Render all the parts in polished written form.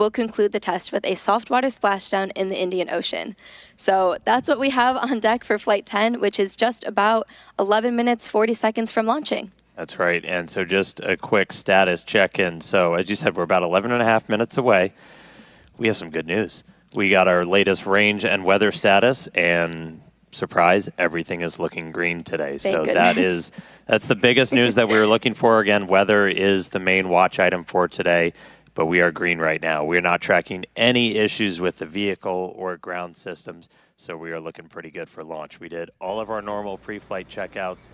We'll conclude the test with a saltwater splashdown in the Indian Ocean. So that's what we have on deck for Flight 10, which is just about 11 minutes, 40 seconds from launching. That's right. And so just a quick status check-in. So as you said, we're about 11 and a half minutes away. We have some good news. We got our latest range and weather status, and surprise, everything is looking green today. Thank so goodness. that's the biggest news that we were looking for. Again, weather is the main watch item for today. But we are green right now. We're not tracking any issues with the vehicle or ground systems, so we are looking pretty good for launch. We did all of our normal pre-flight checkouts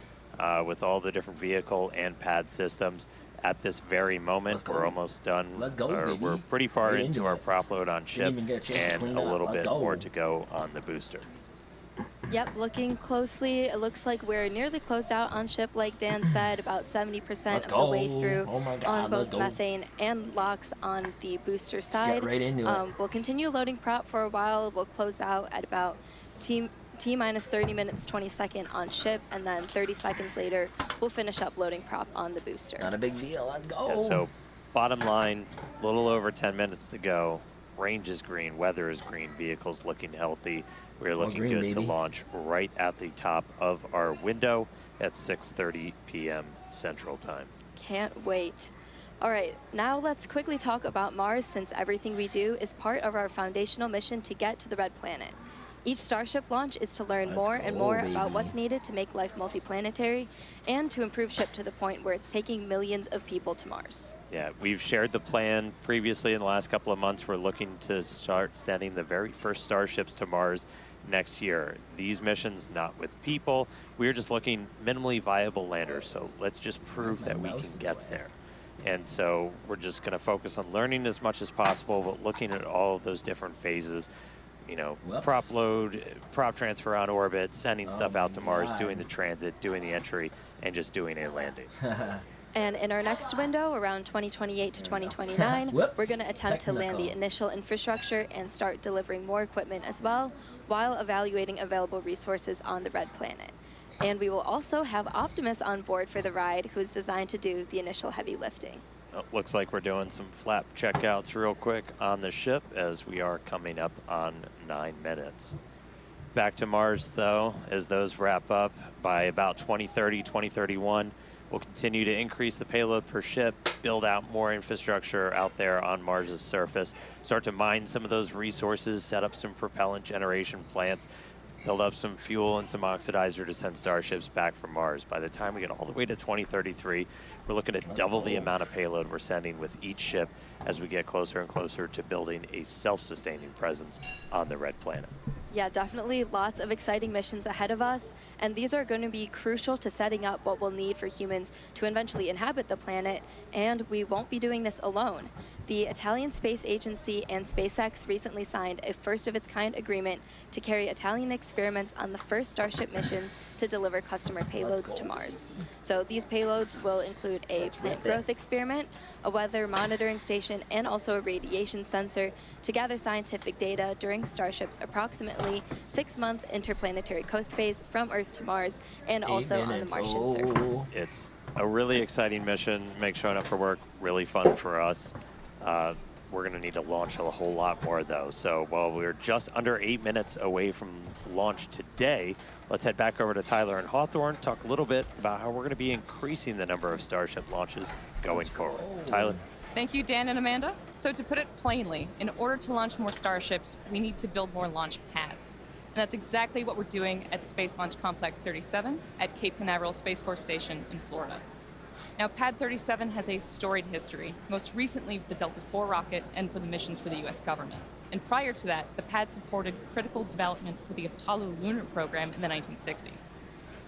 with all the different vehicle and pad systems. At this very moment, we're almost done. Let's go, baby. We're pretty far Right into our prop load on ship, and a little bit more to go on the booster. Yep, looking closely, it looks like we're nearly closed out on ship, like Dan said, about 70% of the way through on both methane and LOX on the booster side. Get right into it. We'll continue loading prop for a while. We'll close out at about T minus 30 minutes, 22nd on ship, and then 30 seconds later, we'll finish up loading prop on the booster. Not a big deal. Let's go. Yeah, so bottom line, a little over 10 minutes to go. Range is green, weather is green, vehicles looking healthy. We're looking green, good baby. to launch right at the top of our window at 6:30 p.m. Central Time. Can't wait. All right, now let's quickly talk about Mars, since everything we do is part of our foundational mission to get to the Red Planet. Each Starship launch is to learn more and more about what's needed to make life multiplanetary and to improve ship to the point where it's taking millions of people to Mars. Yeah, we've shared the plan previously in the last couple of months. We're looking to start sending the very first Starships to Mars next year. These missions, not with people. We're just looking minimally viable landers, so let's just prove that we can get there. And so we're just going to focus on learning as much as possible, but looking at all of those different phases. You know, prop load, prop transfer on orbit, sending stuff out to Mars, doing the transit, doing the entry, and just doing a landing. And in our next window, around 2028 to 2029, we're going to attempt to land the initial infrastructure and start delivering more equipment as well, while evaluating available resources on the Red Planet. And we will also have Optimus on board for the ride, who is designed to do the initial heavy lifting. Looks like we're doing some flap checkouts real quick on the ship, as we are coming up on 9 minutes. Back to Mars, though, as those wrap up by about 2030, 2031, we'll continue to increase the payload per ship, build out more infrastructure out there on Mars's surface, start to mine some of those resources, set up some propellant generation plants, build up some fuel and some oxidizer to send Starships back from Mars. By the time we get all the way to 2033, we're looking at double the amount of payload we're sending with each ship as we get closer and closer to building a self-sustaining presence on the Red Planet. Yeah, definitely lots of exciting missions ahead of us, and these are going to be crucial to setting up what we'll need for humans to eventually inhabit the planet, and we won't be doing this alone. The Italian Space Agency and SpaceX recently signed a first-of-its-kind agreement to carry Italian experiments on the first Starship missions to deliver customer payloads to Mars. So these payloads will include a plant growth experiment, a weather monitoring station, and also a radiation sensor to gather scientific data during Starship's approximately 6-month interplanetary coast phase from Earth to Mars, and also on the Martian surface. It's a really exciting mission. Makes showing up for work really fun for us. We're going to need to launch a whole lot more, though. So while we're just under 8 minutes away from launch today, let's head back over to Tyler and Hawthorne, talk a little bit about how we're going to be increasing the number of Starship launches going forward. Tyler? Thank you, Dan and Amanda. So to put it plainly, in order to launch more Starships, we need to build more launch pads. And that's exactly what we're doing at Space Launch Complex 37 at Cape Canaveral Space Force Station in Florida. Now, Pad 37 has a storied history, most recently with the Delta IV rocket and for the missions for the U.S. government. And prior to that, the pad supported critical development for the Apollo lunar program in the 1960s.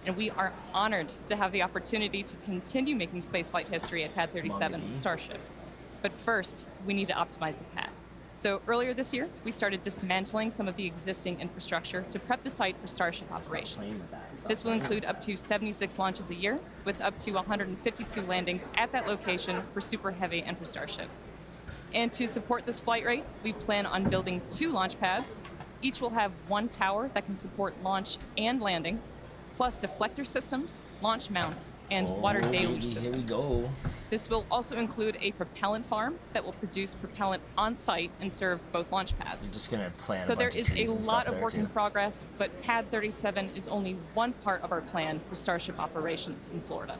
And we are honored to have the opportunity to continue making spaceflight history at Pad 37 with Starship. But first, we need to optimize the pad. So earlier this year, we started dismantling some of the existing infrastructure to prep the site for Starship operations. This will include up to 76 launches a year, with up to 152 landings at that location for Super Heavy and for Starship. And to support this flight rate, we plan on building 2 launch pads. Each will have 1 tower that can support launch and landing. plus deflector systems, launch mounts, and water deluge systems. Here we go. This will also include a propellant farm that will produce propellant on site and serve both launch pads. I'm just gonna plant So a there bunch of is a trees and lot stuff of there, work in too. progress, but Pad 37 is only one part of our plan for Starship operations in Florida.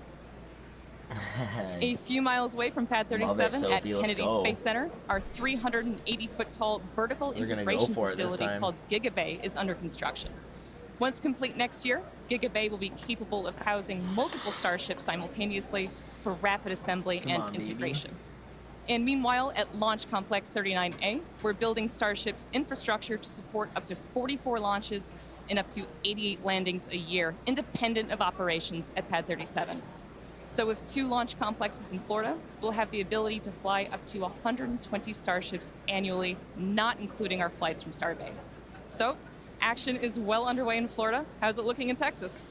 A few miles away from Pad 37 at Sophie, let's Kennedy go. Space Center, our 380-foot-tall vertical We're gonna go integration for it this facility time. called Gigabay is under construction. Once complete next year, Gigabay will be capable of housing multiple Starships simultaneously for rapid assembly Come and on, baby. integration. And meanwhile, at Launch Complex 39A, we're building Starship's infrastructure to support up to 44 launches and up to 88 landings a year, independent of operations at Pad 37. So with 2 launch complexes in Florida, we'll have the ability to fly up to 120 Starships annually, not including our flights from Starbase. So, action is well underway in Florida. How's it looking in Texas?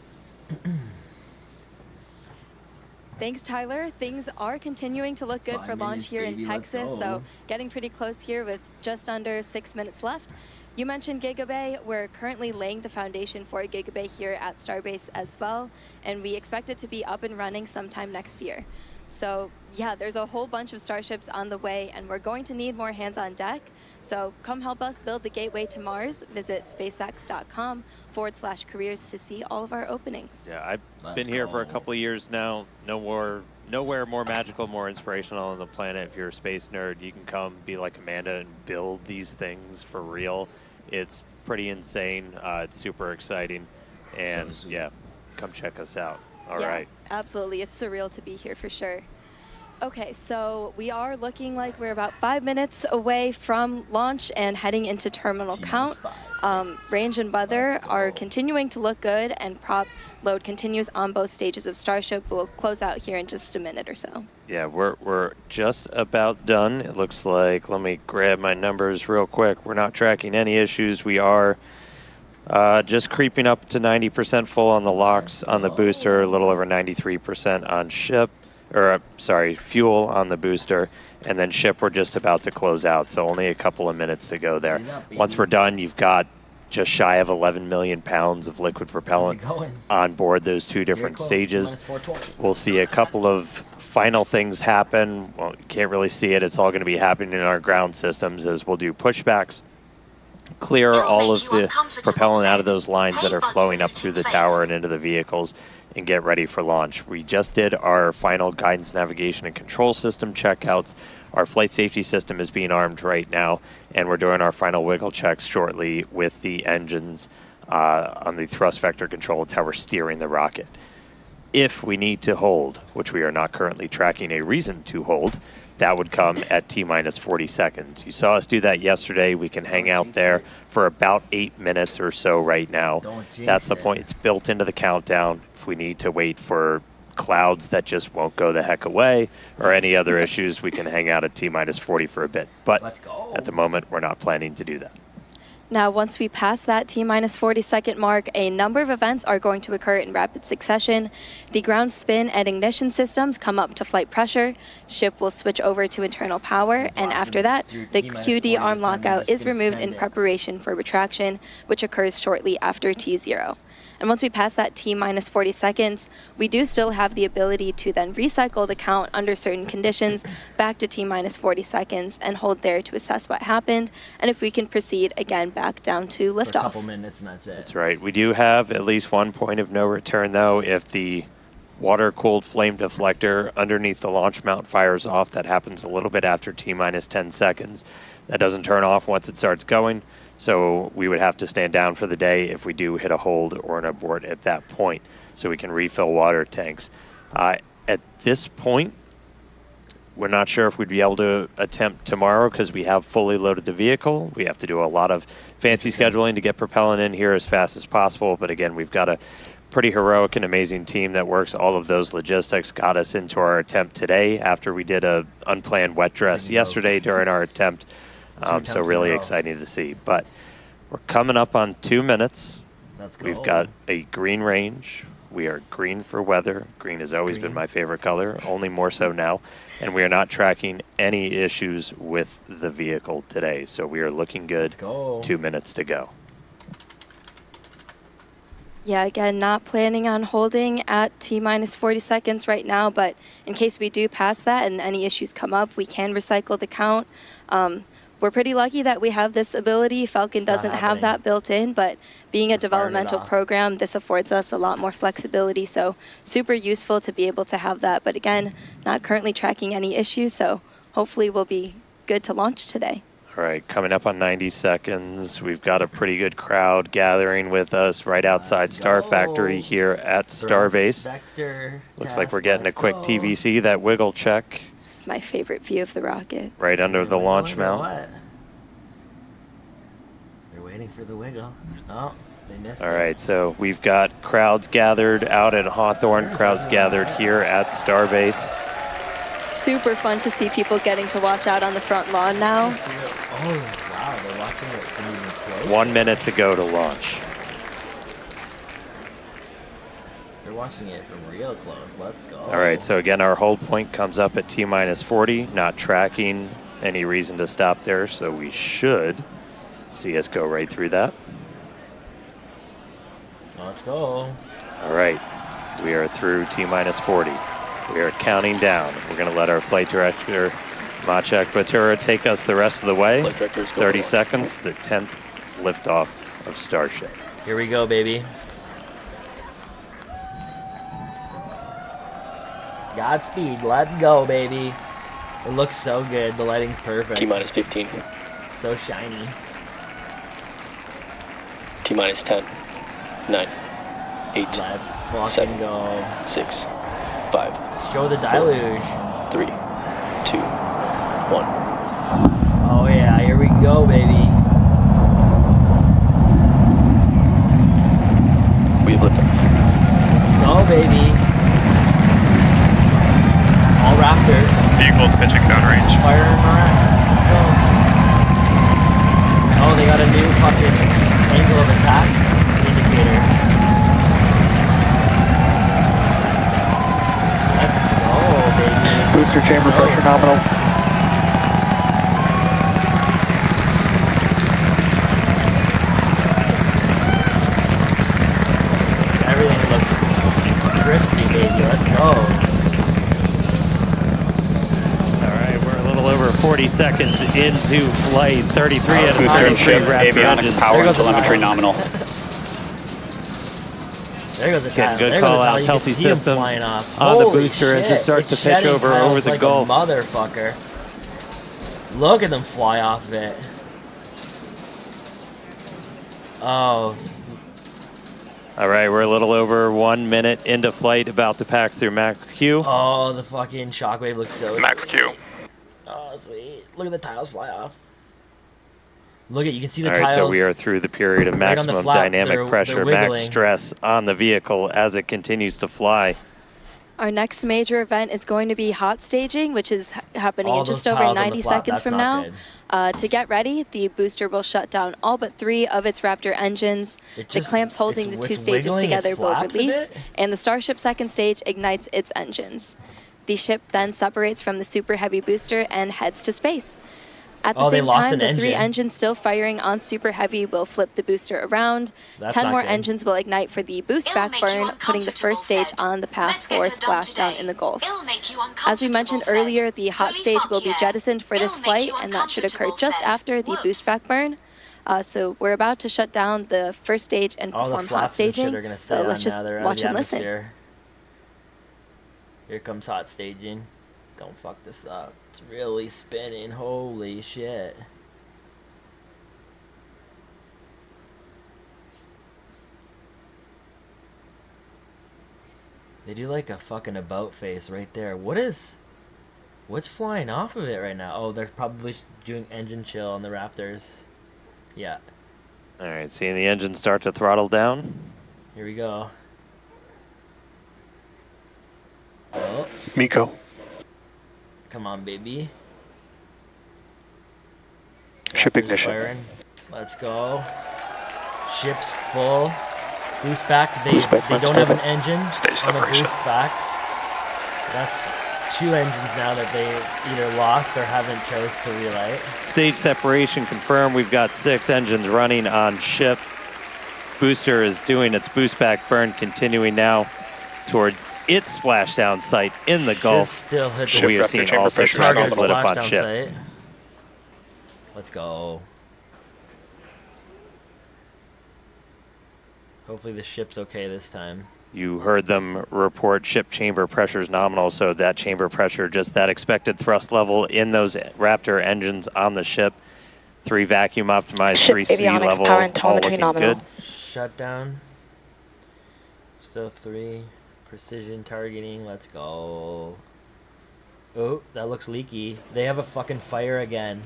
Thanks, Tyler. Things are continuing to look good 5 for launch minutes, here in baby, let's Texas, go. so getting pretty close here with just under 6 minutes left. You mentioned Gigabay. We're currently laying the foundation for Gigabay here at Starbase as well, and we expect it to be up and running sometime next year. So yeah, there's a whole bunch of Starships on the way, and we're going to need more hands on deck. So come help us build the gateway to Mars. Visit spacex.com/careers to see all of our openings. Yeah, I've Let's been here for a go. couple of years now. Nowhere more magical, more inspirational on the planet. If you're a space nerd, you can come be like Amanda and build these things for real. It's pretty insane. It's super exciting. And sweet. yeah, come check us out. All Yeah, right. absolutely. It's surreal to be here for sure. Okay, so we are looking like we're about 5 minutes away from launch and heading into terminal count. Range and weather Let's are go. continuing to look good, and prop load continues on both stages of Starship. We'll close out here in just a minute or so. Yeah, we're just about done. It looks like, let me grab my numbers real quick. We're not tracking any issues. We are just creeping up to 90% full on the locks on the booster, a little over 93% on ship, or sorry, fuel on the booster, and then ship we're just about to close out, so only a couple of minutes to go there. Hurry up, Once baby. we're done, you've got just shy of 11 million pounds of liquid propellant How's it going? on board those 2 Very different close, stages. -420. We'll see a couple of final things happen. Well, you can't really see it. It's all going to be happening in our ground systems as we'll do pushbacks, clear It'll all make of you the uncomfortable, propellant out of Sid. those lines that are Paintball flowing up suit through the face. tower and into the vehicles, and get ready for launch. We just did our final guidance, navigation, and control system checkouts. Our flight safety system is being armed right now, and we're doing our final wiggle checks shortly with the engines on the thrust vector control. It's how we're steering the rocket. If we need to hold, which we are not currently tracking a reason to hold, that would come at T-minus 40 seconds. You saw us do that yesterday. We can hang out there for about 8 minutes or so right now. Don't jinx That's the it. point. It's built into the countdown. If we need to wait for clouds that just won't go the heck away or any other issues, we can hang out at T-minus 40 for a bit. But Let's go. at the moment, we're not planning to do that. Now, once we pass that T-minus 40-second mark, a number of events are going to occur in rapid succession. The ground spin and ignition systems come up to flight pressure. Ship will switch over to internal power, and after that, the QD arm lockout is removed in preparation for retraction, which occurs shortly after T0. And once we pass that T-minus 40 seconds, we do still have the ability to then recycle the count under certain conditions back to T-minus 40 seconds and hold there to assess what happened, and if we can proceed again back down to For a couple liftoff. minutes and that's it. That's right. We do have at least one point of no return, though. If the water-cooled flame deflector underneath the launch mount fires off, that happens a little bit after T-minus 10 seconds. That doesn't turn off once it starts going, so we would have to stand down for the day if we do hit a hold or an abort at that point, so we can refill water tanks. At this point, we're not sure if we'd be able to attempt tomorrow because we have fully loaded the vehicle. We have to do a lot of fancy scheduling to get propellant in here as fast as possible, but again, we've got a pretty heroic and amazing team that works all of those logistics, got us into our attempt today after we did a unplanned wet dress yesterday during our attempt. So really exciting to see. But we're coming up on 2 minutes. Let's go. We've got a green range. We are green for weather. Green has always been my favorite color, only more so now. And we are not tracking any issues with the vehicle today. So we are looking good. Let's go. 2 minutes to go. Yeah, again, not planning on holding at T-minus 40 seconds right now, but in case we do pass that and any issues come up, we can recycle the count. We're pretty lucky that we have this ability. Falcon doesn't have that built in, but being a developmental program, this affords us a lot more flexibility, so super useful to be able to have that. But again, not currently tracking any issues, so hopefully we'll be good to launch today. All right, coming up on 90 seconds, we've got a pretty good crowd gathering with us right outside Star Factory here at Starbase. Looks like we're getting a quick TVC, that wiggle check. This is my favorite view of the rocket. Right under the launch mount. They're waiting for the wiggle. Oh, they missed it. All right, so we've got crowds gathered out at Hawthorne, crowds gathered here at Starbase. Super fun to see people getting to watch out on the front lawn now. Oh, wow, they're watching it from even close. 1 minute to go to launch. They're watching it from real close. Let's go. All right, so again, our hold point comes up at T-minus 40, not tracking any reason to stop there, so we should see us go right through that. Let's go. All right, we are through T-minus 40. We are counting down. We're going to let our flight director, Maciek Batura, take us the rest of the way. 30 seconds, the 10th liftoff of Starship. Here we go, baby. Godspeed, let's go, baby. It looks so good. The lighting's perfect. T-minus 15. So shiny. T-minus 10. 9. 8. Let's fucking 7, go. 6. 5. Show the deluge. 3. 2. 1. Oh yeah, here we go, baby. We have liftoff. Let's go, baby. All Raptors. Vehicles pitching downrange. Firing around. Let's go. Oh, they got a new fucking angle of attack indicator. Let's go, baby. Booster chamber So pressure nominal. Everything looks crispy, baby. Let's go. All right, we're a little over 40 seconds into flight. 33 out of Booster 33 and Raptor avionics engines. power There and goes the telemetry power. nominal. There goes the Getting tile. good There goes the call tile. outs, You healthy can see 'em systems flying off. on the Holy booster as it shit. starts It's to pitch shedding over tiles the like Gulf. a motherfucker. Look at them fly off of it. Oh, All right, we're a little over 1 minute into flight, about to pass through Max Q. oh, the fucking shockwave looks so Max sweet. Q. Oh, sweet. Look at the tiles fly off. Look at, you can see the All right, tiles. so we are through the period of right on the maximum flap. dynamic They're pressure, max wiggling. stress on the vehicle as it continues to fly. Our next major event is going to be hot staging, which is happening All in just those over tiles on the 90 flap, seconds that's from not now. good. To get ready, the booster will shut down all but 3 of its Raptor engines. It The just- clamps holding the it's 2 stages wiggling its together will flaps a release, bit? and the Starship second stage ignites its engines. The ship then separates from the Super Heavy booster and heads to space. At the Oh, they same lost time, an the 3 engine. engines still firing on Super Heavy will flip the booster around. That's 10 not more good. engines will ignite for the boost It'll make you backburn, putting the first stage uncomfortable, on the path Let's get for her done splashdown today. in the Gulf. It'll make you As we mentioned uncomfortable, earlier, the hot Holy stage fuck will be yeah. jettisoned for this It'll make flight, you and that should occur uncomfortable, just after the boost Whoops. backburn. So we're about to shut down the first stage and All the perform hot flaps and shit staging. are gonna So stay let's on just now. They're out of watch the and listen. atmosphere. Here comes hot staging. Don't fuck this up. It's really spinning. Holy shit. They do like a fucking about face right there. What's flying off of it right now? Oh, they're probably doing engine chill on the Raptors. Yeah. All right, seeing the engine start to throttle down. Here we go. Oh, Miko. come on, baby. Ship Raptors ignition. firing. Let's go. Ship's full. Boost back. They Spaceflight don't have an started. engine Stage on the separation. boost back. That's 2 engines now that they either lost or haven't chose to relight. Stage separation confirmed. We've got 6 engines running on ship. booster is doing its boost back burn, continuing now towards its splashdown site in the Should Gulf. still hit We the are seeing all six target Raptors lit up on splashdown ship. site. Let's go. Hopefully the ship's okay this time. You heard them report ship chamber pressure is nominal, so that chamber pressure, just that expected thrust level in those Raptor engines on the ship. 3 vacuum optimized, Ship 3 sea avionics, level, power and all telemetry looking nominal. good. Shutdown. Still 3. Precision targeting. Let's go. Oh, that looks leaky. They have a fucking fire again.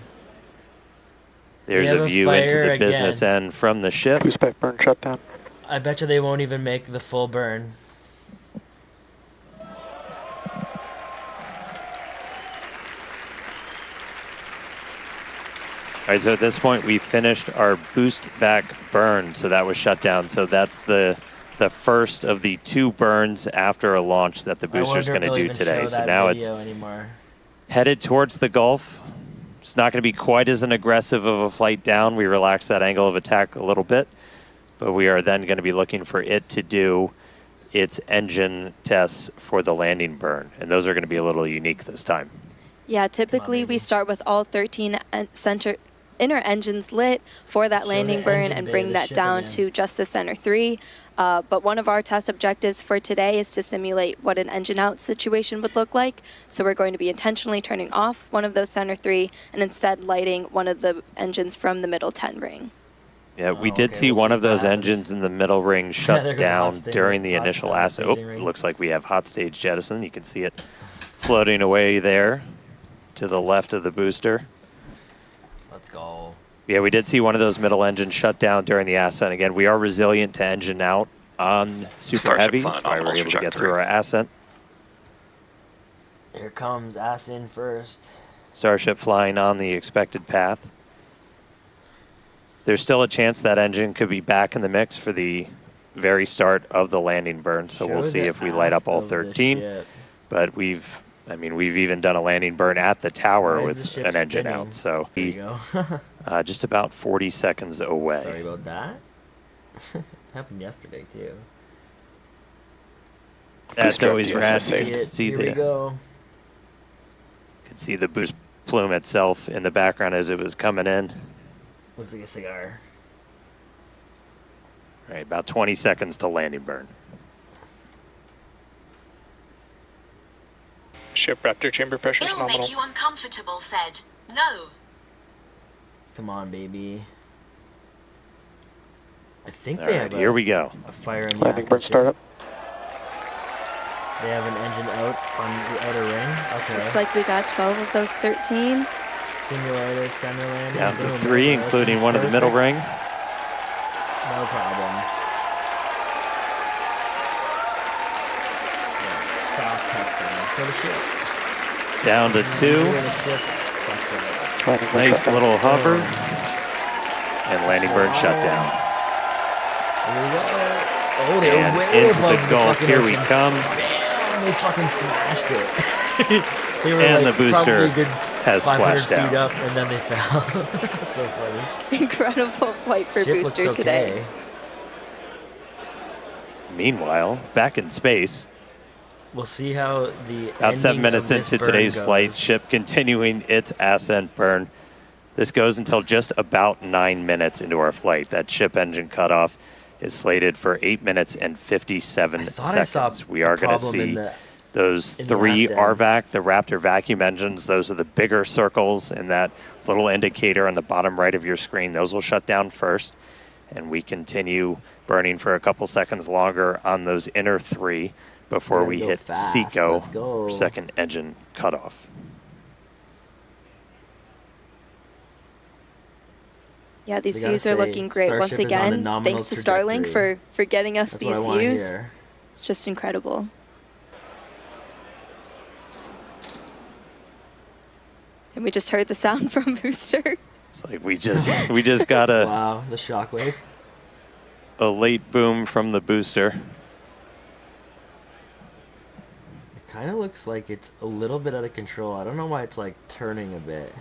There's have a a view into fire the business again. end from the ship. Boost back burn shutdown. I bet you they won't even make the full burn. All right, so at this point, we finished our boost back burn, so that was shut down. So that's the first of the 2 burns after a launch that the booster's going to do today. So now it's anymore. headed towards the Gulf. It's not going to be quite as an aggressive of a flight down. We relaxed that angle of attack a little bit, but we are then going to be looking for it to do its engine tests for the landing burn, and those are going to be a little unique this time. Yeah, typically we baby. start with all 13 inner engines lit for that Show landing the burn engine and bay, bring the that ship down again. to just the center 3. But one of our test objectives for today is to simulate what an engine out situation would look like. So we're going to be intentionally turning off one of those center 3 and instead lighting one of the engines from the middle 10 ring. Yeah, we Oh, did okay, see we'll one see of what those happens. engines in the middle ring there shut goes a down hot stage during the hot initial ascent. Oh, staging ring. looks like we have hot stage jettison. You can see it floating away there to the left of the booster. Let's go. Yeah, we did see one of those middle engines shut down during the ascent. Again, we are resilient to engine out on Super Starship Heavy. Flight, That's why we're nominal able to get through trajectory. our ascent. Here comes ass in first. Starship flying on the expected path. There's still a chance that engine could be back in the mix for the very start of the landing burn, so we'll Show see the if we light ass up all of the 13. ship. But we've even done a landing burn at the tower Why is the with ship an engine spinning? out. So There you go. just about 40 seconds away. Sorry about that. Happened yesterday too. That's always Yeah, rad. here You can see Here we go. can see the boost plume itself in the background as it was coming in. Looks like a cigar. All right, about 20 seconds to landing burn. Ship Raptor chamber pressure is It'll nominal. make you uncomfortable, said. No. Come on, baby. I think All they right, have here we go. a fire in the Landing aft burn ship. startup. They have an engine out on the outer ring. Okay. Looks like we got 12 of those 13. Simulated center landing. Down to Boom, 3, okay, including one of the middle perfect. ring. No problems. Yeah, soft touchdown for the ship. Down to 2. We're in a ship. Fuck that. Landing burn Nice shutdown. little hover. And landing burn shut down. Here we go. Oh, they're And way into above the Gulf. fucking Here we ocean. come. Bam! They fucking smashed it. They were And like the booster probably a good has 500 splashed feet down. up, and then they fell. That's so funny. Incredible flight for Ship looks Booster today. okay. Meanwhile, back in space, We'll see how the about 7 ending minutes of this into burn today's flight, goes. ship continuing its ascent burn. This goes until just about 9 minutes into our flight. That ship engine cutoff is slated for 8 minutes and 57 I thought I saw seconds. We are going to problem in see the- those in the 3 left end. RVAC, the Raptor vacuum engines. Those are the bigger circles in that little indicator on the bottom right of your screen. Those will shut down first, and we continue burning for a couple seconds longer on those inner 3 before Gotta we go hit fast. Let's SECO, go. second engine cutoff. Yeah, these We gotta views are say, looking great once Starship is on a again. nominal Thanks to Starlink trajectory. for getting us That's what I these want to views. hear. It's just incredible. And we just heard the sound from Booster. It's like we just got Wow, the shockwave. a late boom from the booster. It kind of looks like it's a little bit out of control. I don't know why it's like turning a bit.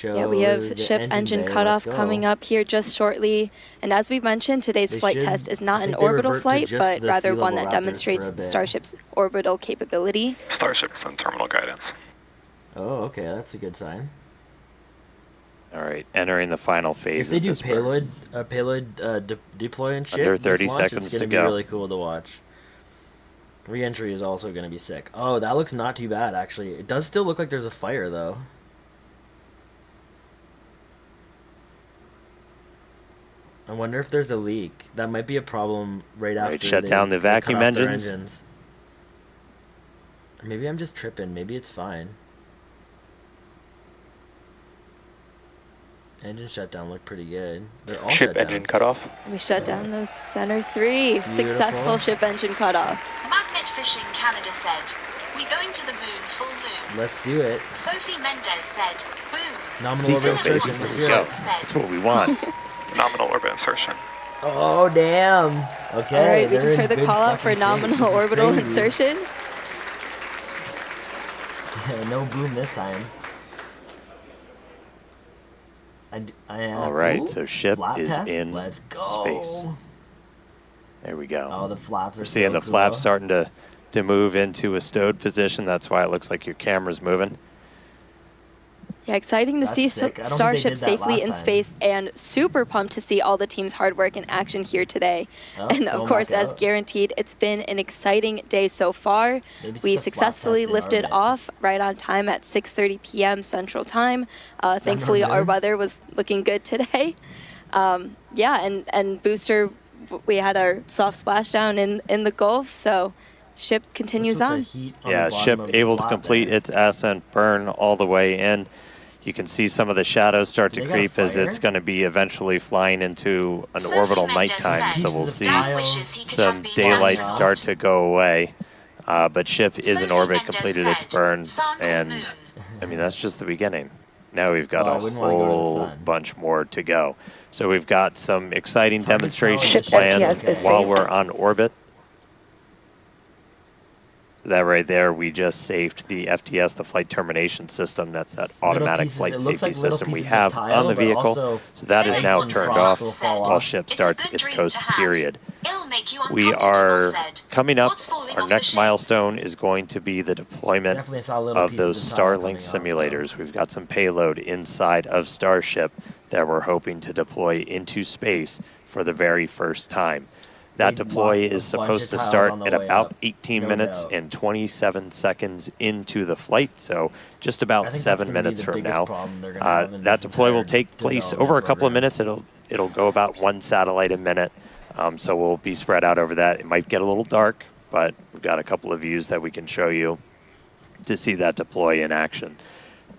show. Yeah, we have the ship engine bay. cutoff Let's coming go. up here just shortly. And as we mentioned, today's They flight should- test is I not an think they orbital revert to flight, just but the rather sea one level that Raptors demonstrates for a bit. Starship's orbital capability. Starship is on terminal guidance. Oh, okay, that's a good sign. All right, entering the final phase If they of do this burn. payload deploy and shit, Under this 30 launch seconds is to gonna be go. really cool to watch. Re-entry is also gonna be sick. Oh, that looks not too bad actually. It does still look like there's a fire though. I wonder if there's a leak. That might be a problem right after shut down the they cut vacuum off their engines. Maybe I'm just tripping. Maybe it's fine. Engine shutdown looked pretty good. They're all Ship shut engine down. cutoff. We shut down those center 3. Successful ship engine cutoff. Magnet Fishing Canada said, "We going to the moon full moon." Let's do it. Sophie Mendez said, "Boom." Nominal Sequel, orbit baby. insertion. Here Let's we hear go. it. That's what we want. Nominal orbit insertion. Oh damn! Okay. All right, we they're just in heard the good call out for fucking shape. nominal This is orbital crazy. insertion. No boom this time. All right, ooh, so ship flap is test? in Let's go. space. There we go. Oh, the flaps are We're seeing so the flaps cool. starting to move into a stowed position. That's why it looks like your camera's moving. Yeah, exciting to That's see sick. I don't think they Starship did that safely last in time. space, and super pumped to see all the team's hard work in action here today. Oh, And going of course, back as out. guaranteed, it's been an exciting day so far. Maybe it's We just a flat successfully test in lifted orbit. off right on time at 6:30 p.m. Central Time. Thankfully, our moon. weather was looking good today. Yeah, and booster, we had our soft splashdown in the Gulf, so ship continues What's with on. the heat on Yeah, the bottom ship of the able to flap complete there? its ascent burn all the way in. You can see some of the shadows start to They got a creep as it's fire? going to be eventually flying into an Sophie orbital Mendez nighttime, said, so we'll Jesus, see "Dan wishes he could some have been daylight astronaut." start to go away. But ship is in Sophie orbit, Mendez completed its said, burn, "Sun or and moon?" I mean, that's just the beginning. Now we've got Oh, I a wouldn't wanna go to the whole sun. bunch more to go. So we've got some exciting It's hard to tell demonstrations if planned it's okay. while we're on orbit. That right there, we just saved the FTS, the flight termination system. That's that automatic pieces- flight it looks safety like little system we pieces of have tile, on the but vehicle. also So that is Ice now and turned frost off will fall while off. ship It's a starts good its dream coast to have. period. It'll make you We uncomfortable, are said. coming up. What's falling Our off the next ship? milestone is going to be the deployment Definitely saw little of pieces those of tile coming Starlink off, though. simulators. We've got some payload inside of Starship that we're hoping to deploy into space for the very first time. That They deploy lost a is bunch supposed of to tiles start on the at way about up, 18 no minutes doubt. and 27 seconds into the flight, so just I about think that's 7 gonna be minutes the from biggest now. problem they're gonna have in That this deploy will entire take place over a development couple of program. minutes. It'll go about 1 satellite a minute, so we'll be spread out over that. It might get a little dark, but we've got a couple of views that we can show you to see that deploy in action.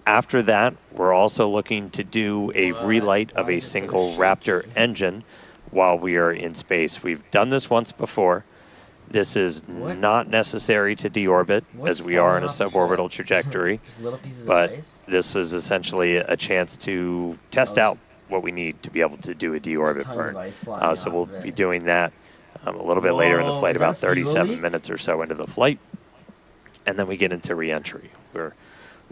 After that, we're also looking to do a relight of a single Raptor engine while we are in space. We've done this once before. This is What? not necessary to deorbit, What's as we are in a falling off the suborbital ship? trajectory. Just little pieces of But ice? this is essentially a chance to test Oh, out what we need to be able to do a deorbit Tons burn. of ice flying So off we'll of be it. doing that a little bit later in the Whoa, flight, is that about a fuel 37 leak? minutes or so into the flight. And then we get into re-entry. We're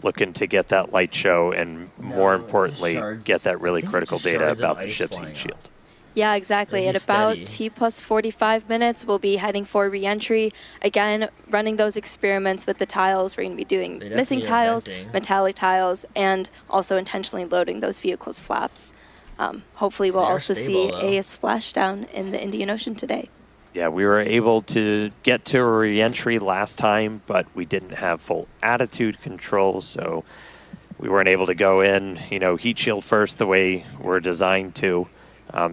looking to get that light show and, more No, it's just importantly, shards. get that I really think it's critical just data shards of about the ice ship's flying heat off. shield. Yeah, exactly. Maybe At about steady. T plus 45 minutes, we'll be heading for re-entry. Again, running those experiments with the tiles. We're going to be doing They missing definitely are tiles, venting. metallic tiles, and also intentionally loading those vehicles' flaps. Hopefully, we'll They are also stable, see though. a splashdown in the Indian Ocean today. Yeah, we were able to get to a re-entry last time, but we didn't have full attitude control, so we weren't able to go in, heat shield first the way we're designed to.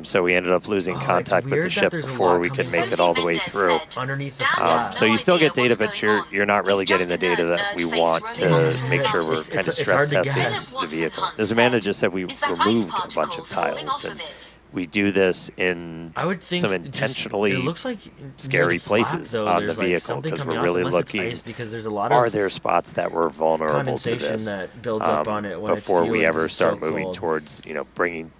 So we ended up losing Oh, it's contact with weird the that ship there's a before lot we could coming make in. it all the way Sophie through. Mendez said, Underneath the "Dan flap. has So no you still idea get data, what's but going on. you're not really He's getting just the a data nerd that we face want running to on a make sure floor. we're It's- kind of it's stress hard to testing guess. the Philip vehicle. Watson As Amanda said, just said, we "Is that ice removed particles a bunch of falling tiles, off and of it?" we do this in I would think some just- intentionally it looks like scary near the flap, places though, on the there's, like, vehicle something because coming we're off, really unless it's looking. ice, because there's a lot Are of there spots that were vulnerable to condensation this that builds up on it when it's before we fueling, ever 'cause it's start so moving cold. towards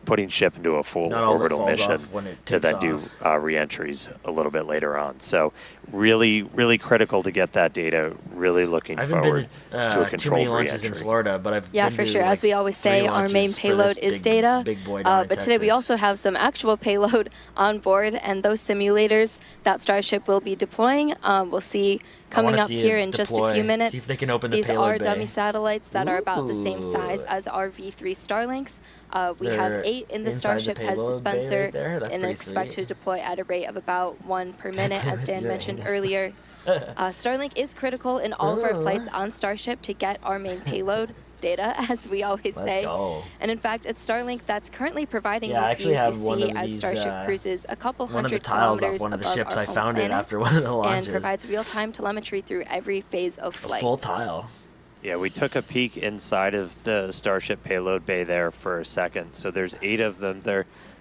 putting ship into a full Not all of it orbital falls mission off when it to then takes do off. re-entries a little bit later on. So really critical to get that data. Really looking I haven't forward been to a too many controlled launches in re-entry. Florida, but I've Yeah, been for to, sure. like, As we always 3 say, our launches main for payload this is data. big boy down in But today we Texas. also have some actual payload on board, and those simulators that Starship will be deploying, we'll see coming wanna up see here it in just a deploy, few see minutes. if they can open the These payload are dummy bay. satellites that are about the same size Ooh. as our V3 Starlinks. We have They're 8 in the inside the Starship has payload bay dispenser right there? That's and pretty expect sweet. to deploy at a rate of about 1 per minute, as with Dan your mentioned anus. earlier. Starlink is critical in all of our flights on Starship to get our main payload data, as we always Let's say. go. And in fact, it's Starlink that's currently providing Yeah, I these actually views have you one see of as these, Starship cruises a couple one of the hundred tiles off kilometers one of the above ships. our I home found it planet, after one of the launches. and provides real-time telemetry through every phase of A flight. full tile. Yeah, we took a peek inside of the Starship payload bay there for a second. So there's 8 of them.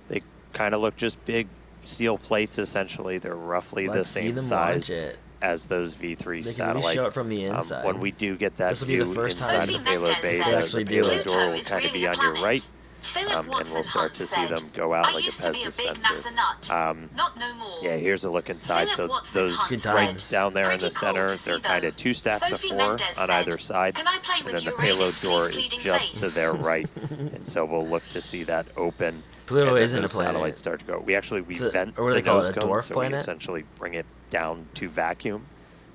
They kind of look just big steel plates, essentially. They're roughly Let's the see same them size launch it. as those V3 They can at least satellites. show it from the inside. When we do get that This'll be the view first inside time of the Sophie payload Mendes bay, said, actually the do payload it. door Pluto will is kind of really be a on your planet. right. Philip And Watson we'll start Hunt to see said, them go out I like a used to Pez be a big dispenser. NASA nut. Not no more. Yeah, here's a look inside. Philip So Watson those Hunt Good said, right down there in the "Pretty cool center, to see, they're kind though." of 2 stacks Sophie of 4 Mendes on said, either side. "Can I play And with then the Uranus, payload door please, is pleading just to face? their right. And so we'll look to see that open. Pluto and then isn't a those planet. satellites start to go. We It's a- vent or what do the they call it, nose a cone, dwarf so planet? we essentially bring it down to vacuum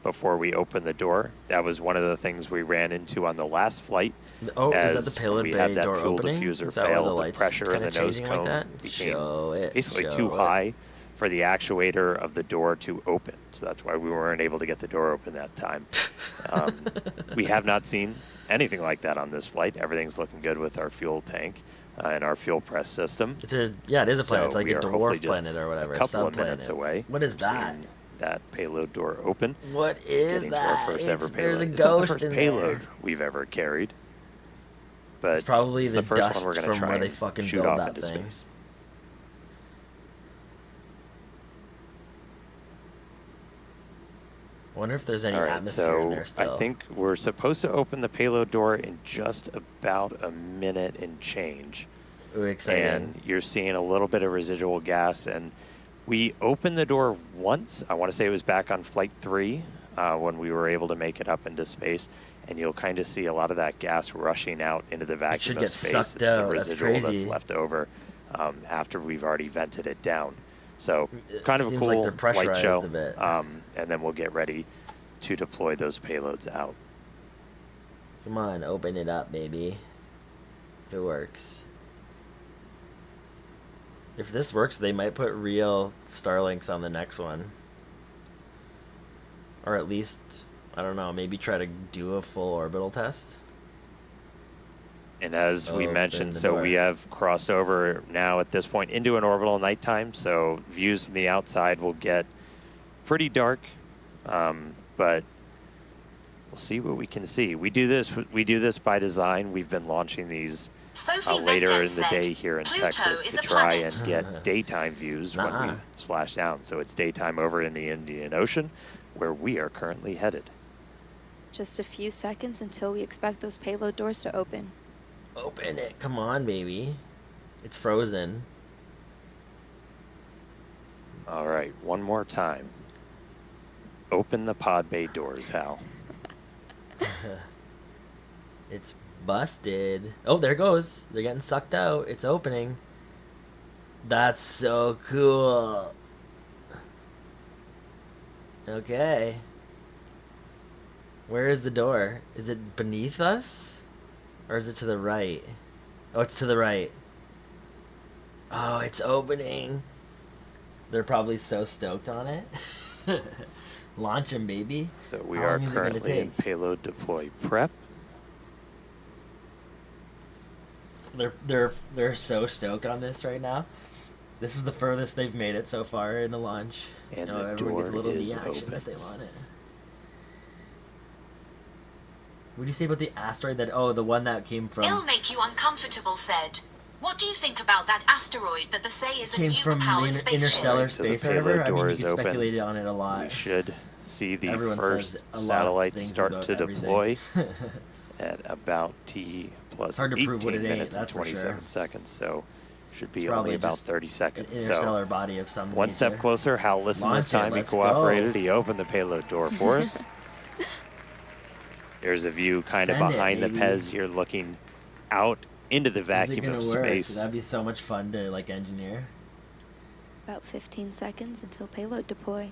before we open the door. That was one of the things we ran into on the last flight. Oh, is that as the payload we bay had that door fuel opening? diffuser Is that why the fail, the lights pressure in kinda the nose changing cone like that? became Show it, basically show too it. high for the actuator of the door to open. So that's why we weren't able to get the door open that time. We have not seen anything like that on this flight. Everything's looking good with our fuel tank and our fuel press system. It is a planet. So It's like we a are hopefully dwarf just planet or whatever. a couple of subplanet. minutes away. What is from that? seeing that payload door open. What is Getting to that? our first ever There's payload. a It's not the ghost first in payload there. we've ever carried, but It's probably it's the the first dust one we're going to from try where they and fucking shoot build off that into thing. space. I wonder if there's any All right, atmosphere in so there still. I think we're supposed to open the payload door in just about a minute and change. Ooh, exciting. And you're seeing a little bit of residual gas. And we opened the door once. I want to say it was back on Flight 3 when we were able to make it up into space. And you'll kind of see a lot of that gas rushing out into the vacuum should of get space. sucked It's the out. That's residual that's crazy. left over after we've already vented it down. So It kind of a seems cool like they're light pressurized show. a bit. And then we'll get ready to deploy those payloads out. Come on, open it up, baby. If it works. If this works, they might put real Starlinks on the next one. Or at least, I don't know, maybe try to do a full orbital test. And as we Open mentioned, the so we door. have crossed over now at this point into an orbital nighttime. So views from the outside will get pretty dark, but we'll see what we can see. We do this by design. We've been launching these Sophie later in Mendes the said, day here in "Pluto Texas is to a try planet." and get daytime views when we Nuh-uh. splash down. So it's daytime over in the Indian Ocean, where we are currently headed. Just a few seconds until we expect those payload doors to open. Open it. Come on, baby. It's frozen. All right, one more time. Open the pod bay doors, Hal. It's busted. Oh, there it goes. They're getting sucked out. It's opening. That's so cool. Okay. Where is the door? Is it beneath us? Or is it to the right? Oh, it's to the right. Oh, it's opening. They're probably so stoked on it. Launch them, baby. So we How are long is it gonna currently in take? payload deploy prep. They're so stoked on this right now. This is the furthest they've made it so far in a launch. And Oh, the everyone gets a door little is reaction open. if they want it. What do you say about the asteroid that? Oh, the one that came It'll from. make you uncomfortable, said. What do you think about that asteroid that they say is a Came from the nuke-powered spaceship? interstellar So the space or whatever. payload I mean, door you is can open. speculate on it a lot. We should see the Everyone says first a lot of satellites things start about to everything. deploy at about T plus Hard to 18 prove what it ain't, minutes and that's for 27 sure. seconds. So should be It's only probably about just 30 An seconds. interstellar So body of some one step nature. closer. Hal listened Launch this time. it, He let's cooperated. go. He opened the payload door for us. There's a view kind of Send it, behind the baby. Pez. You're looking out into the Is it vacuum gonna of work? space. That'd be so much fun to like engineer. About 15 seconds until payload deploy.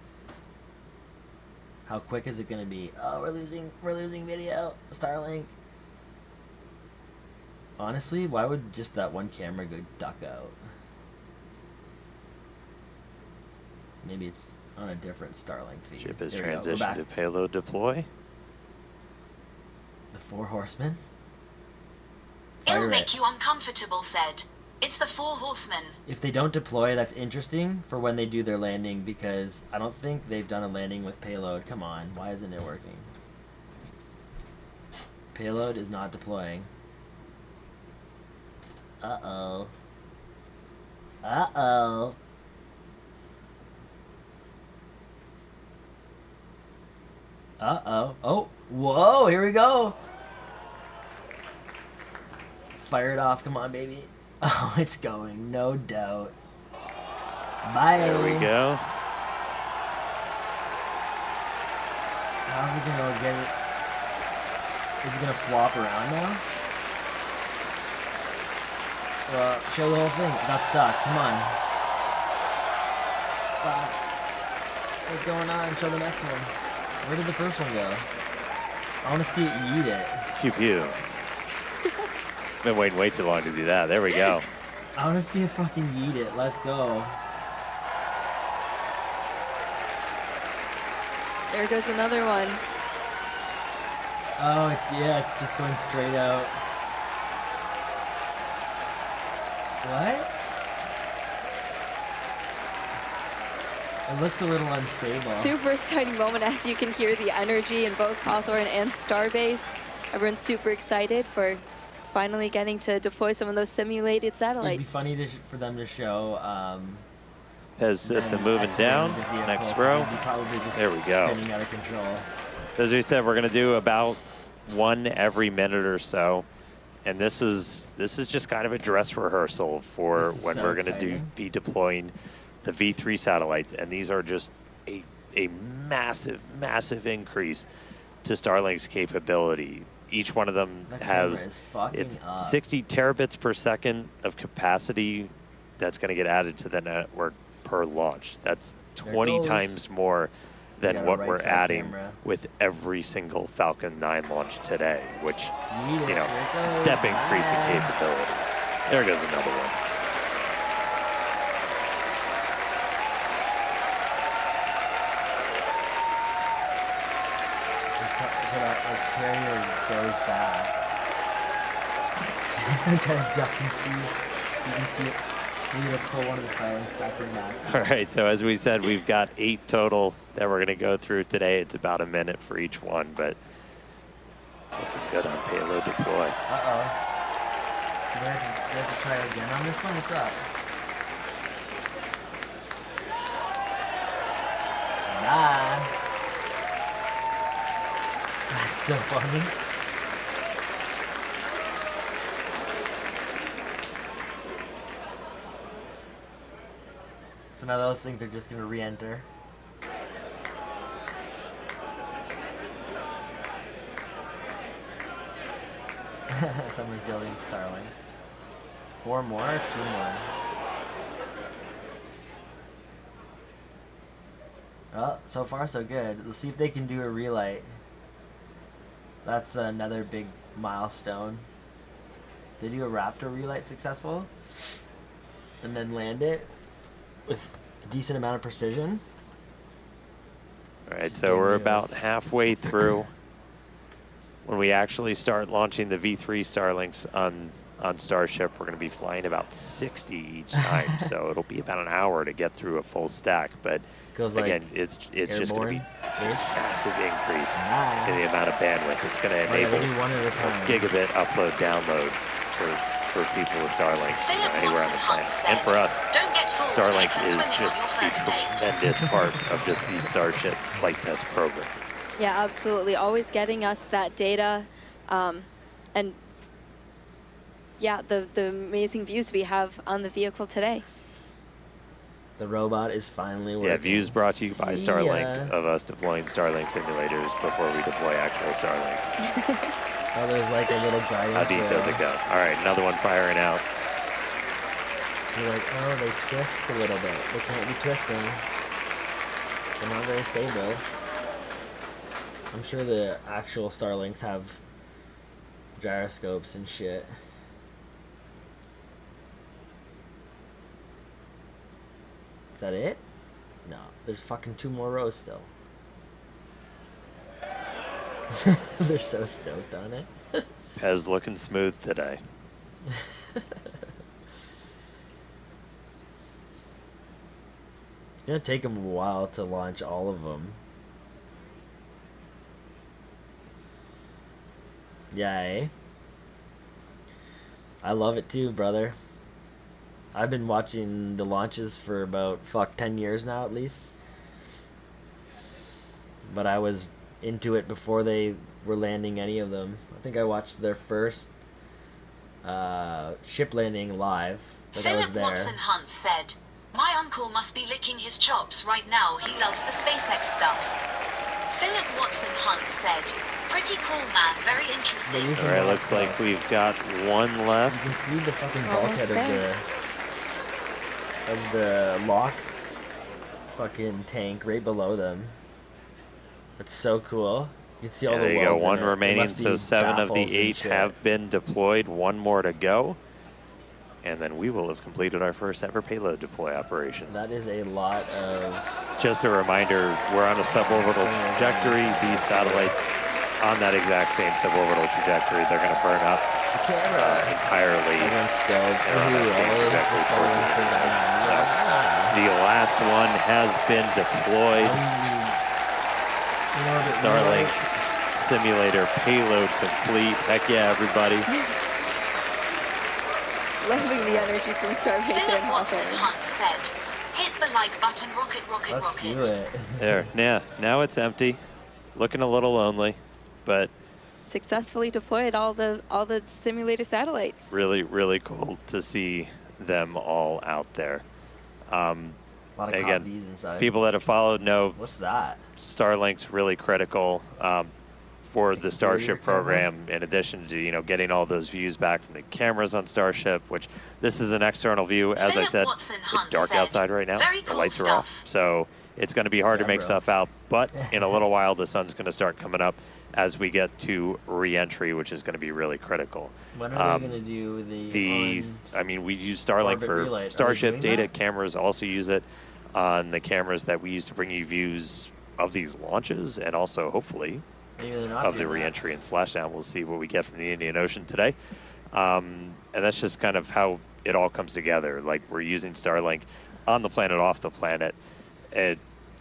How quick is it gonna be? Oh, we're losing video. Starlink. Honestly, why would just that one camera go duck out? Maybe it's on a different Starlink feed. Ship is There we go, we're transitioned back. to payload deploy. The Four Horsemen. It'll Fire make it. you uncomfortable, said. It's the Four Horsemen. If they don't deploy, that's interesting for when they do their landing, because I don't think they've done a landing with payload. Come on, why isn't it working? Payload is not deploying. Uh-oh. Uh-oh. Uh-oh. Oh, whoa, here we go. Fire it off, come on, baby. Oh, it's going, no doubt. Bye. There we go. How's it gonna get it? Is it gonna flop around now? Well, show the whole thing. It got stuck. Come on. What's going on? Show the next one. Where did the first one go? I want to see it eat it. Pew pew. Been waiting way too long to do that. There we go. I want to see it fucking eat it. Let's go. There goes another one. Oh, yeah, it's just going straight out. What? It looks a little unstable. Super exciting moment as you can hear the energy in both Hawthorne and Starbase. Everyone's super excited for finally getting to deploy some of those simulated satellites. It'd be funny to for them to show Pez system them moving exiting down. the vehicle, Next 'cause row. it'd be probably just There we go. spinning out of control. As we said, we're going to do about one every minute or so. And this is just kind of a dress rehearsal for This is when so we're going to exciting. be deploying the V3 satellites. And these are just a massive, massive increase to Starlink's capability. Each one of them That camera has is fucking it's up. 60 terabits per second of capacity that's going to get added to the network per launch. That's There 20 goes. times more We than got a what right we're side adding camera. with every single Falcon 9 launch today, which, Eat it. you know, Here it goes. step increase in Bye. capability. There goes another one. So that like carrier goes back. Kind of duck and see. You can see it. Maybe to pull one of the Starlinks back in back. All right, so as we said, we've got 8 total that we're going to go through today. It's about a minute for each one, but looking good on payload deploy. Uh-oh. Do we have to try again on this one? What's up? Bye. That's so funny. So now those things are just going to re-enter. Someone's yelling Starlink. 4 more? 2 more. Well, so far so good. Let's see if they can do a relight. That's another big milestone. They do a Raptor relight successful, and then land it with a decent amount of precision. All right, Some so good we're news. about halfway through when we actually start launching the V3 Starlinks on Starship. We're going to be flying about 60 each time, so it'll be about an hour to get through a full stack. But Goes like again, it's just going to be airborne-ish. massive increase Ah. in the amount of bandwidth. It's going to Oh, yeah, enable they do one at a a time. gigabit upload download for for people with Starlink Philip anywhere on Watson the Hunt planet. said, And for us, "Don't get fooled. Starlink Take her is swimming just on your a first date." tremendous part of just the Starship flight test program. Yeah, absolutely. Always getting us that data, and yeah, the amazing views we have on the vehicle today. The robot is finally working. Yeah, views brought to you by See Starlink ya. of us deploying Starlink simulators before we deploy actual Starlinks. Oh, there's like a little guidance. How deep does it go? All right, another one firing out. You're like, oh, they twist a little bit. They can't be twisting. They're not very stable. I'm sure the actual Starlinks have gyroscopes and shit. Is that it? No, there's fucking 2 more rows still. They're so stoked on it. Pez looking smooth today. It's gonna take them a while to launch all of them. Yeah, eh? I love it too, brother. I've been watching the launches for about 10 years now at least. But I was into it before they were landing any of them. I think I watched their first ship landing live. Like I was Philip there. Watson Hunt said, "My uncle must be licking his chops right now. He loves the SpaceX stuff." Philip Watson Hunt said, "Pretty cool, man. Very interesting." Using All right, that looks like stuff. we've got one You left. can see the fucking Almost bulkhead there. of the LOX fucking tank right below them. That's so cool. You can see all Yeah, the there you go, welds in one it. There remaining, must so be 7 of baffles the and 8 shit. have been deployed, 1 more to go. And then we will have completed our first ever payload deploy operation. That is a lot of. Just a reminder, we're on a suborbital trajectory. These satellites on that exact same suborbital trajectory, they're going to burn up The camera. entirely. Everyone's stoked. And on that same trajectory towards the end. So the last one has been deployed. Starlink simulator payload complete. Heck yeah, everybody. Loving the energy from Starbase and Philip Watson Hawthorne. Hunt said, "Hit the like button, rocket, rocket, Let's rocket." do it. There, yeah, now it's empty. Looking a little lonely, but Successfully deployed all the simulator satellites. really, really cool to see them all out there. A lot of Again, copies inside. people that have followed know What's that? Starlink's really critical for the Starship Exterior camera? program. In addition to getting all those views back from the cameras on Starship, which this is an external view. As I Philip said, Watson it's Hunt dark said, outside right now. "Very The cool lights are stuff." off, so it's going to be hard to Yeah, make bro. stuff out. But in a little while, the sun's going to start coming up as we get to re-entry, which is going to be really critical. When are they gonna do the? I mean, we use Starlink orbit for relay? Are they Starship doing data. that? Cameras also use it on the cameras that we use to bring you views of these launches and also, hopefully, Maybe they're not of the doing that. re-entry and splashdown. We'll see what we get from the Indian Ocean today. And that's just kind of how it all comes together. Like, we're using Starlink on the planet, off the planet.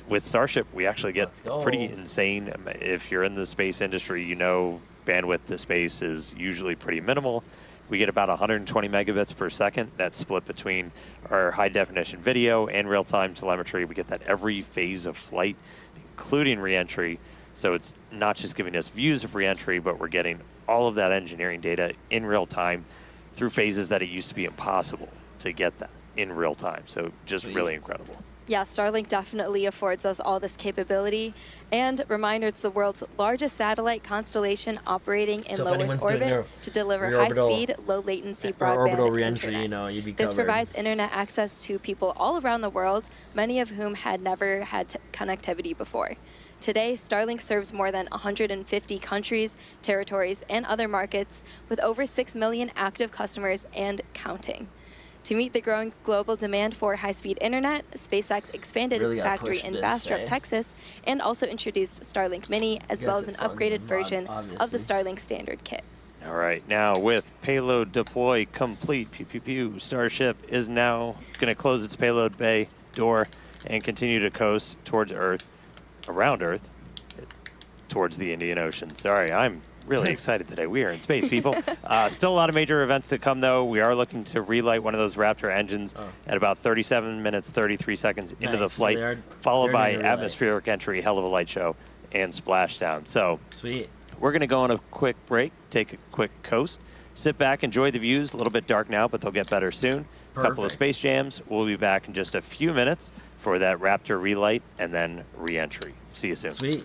With Starship, we actually get Let's go. pretty insane. If you're in the space industry, bandwidth to space is usually pretty minimal. We get about 120 megabits per second. That's split between our high-definition video and real-time telemetry. We get that every phase of flight, including re-entry. So it's not just giving us views of re-entry, but we're getting all of that engineering data in real time through phases that it used to be impossible to get that in real time. So just Sweet. really incredible. Yeah, Starlink definitely affords us all this capability. And reminder, it's the world's largest satellite constellation operating in So if low Earth anyone's doing orbit their to deliver reorbital- high-speed, low-latency or broadband orbital re-entry, internet. you'd be This covered. provides internet access to people all around the world, many of whom had never had connectivity before. Today, Starlink serves more than 150 countries, territories, and other markets with over 6 million active customers and counting. To meet the growing global demand for high-speed internet, SpaceX expanded Really its gotta factory push in this, Bastrop, eh? Texas, and also introduced Starlink Mini, as well as an Because it funds upgraded them, version of the obviously. Starlink standard kit. All right, now with payload deploy complete, pew, pew, pew, Starship is now going to close its payload bay door and continue to coast towards Earth, around Earth, towards the Indian Ocean. Sorry, I'm really excited today. We are in space, people. Still a lot of major events to come, though. We are looking to relight one of those Raptor engines at about 37 minutes, 33 seconds into the Nice. So flight, followed they're by doing a relight. atmospheric entry, hell of a light show, and splashdown. So Sweet. we're going to go on a quick break, take a quick coast, sit back, enjoy the views. A little bit dark now, but they'll get better soon. A couple of Perfect. space jams. We'll be back in just a few minutes for that Raptor relight and then re-entry. See you soon. Sweet.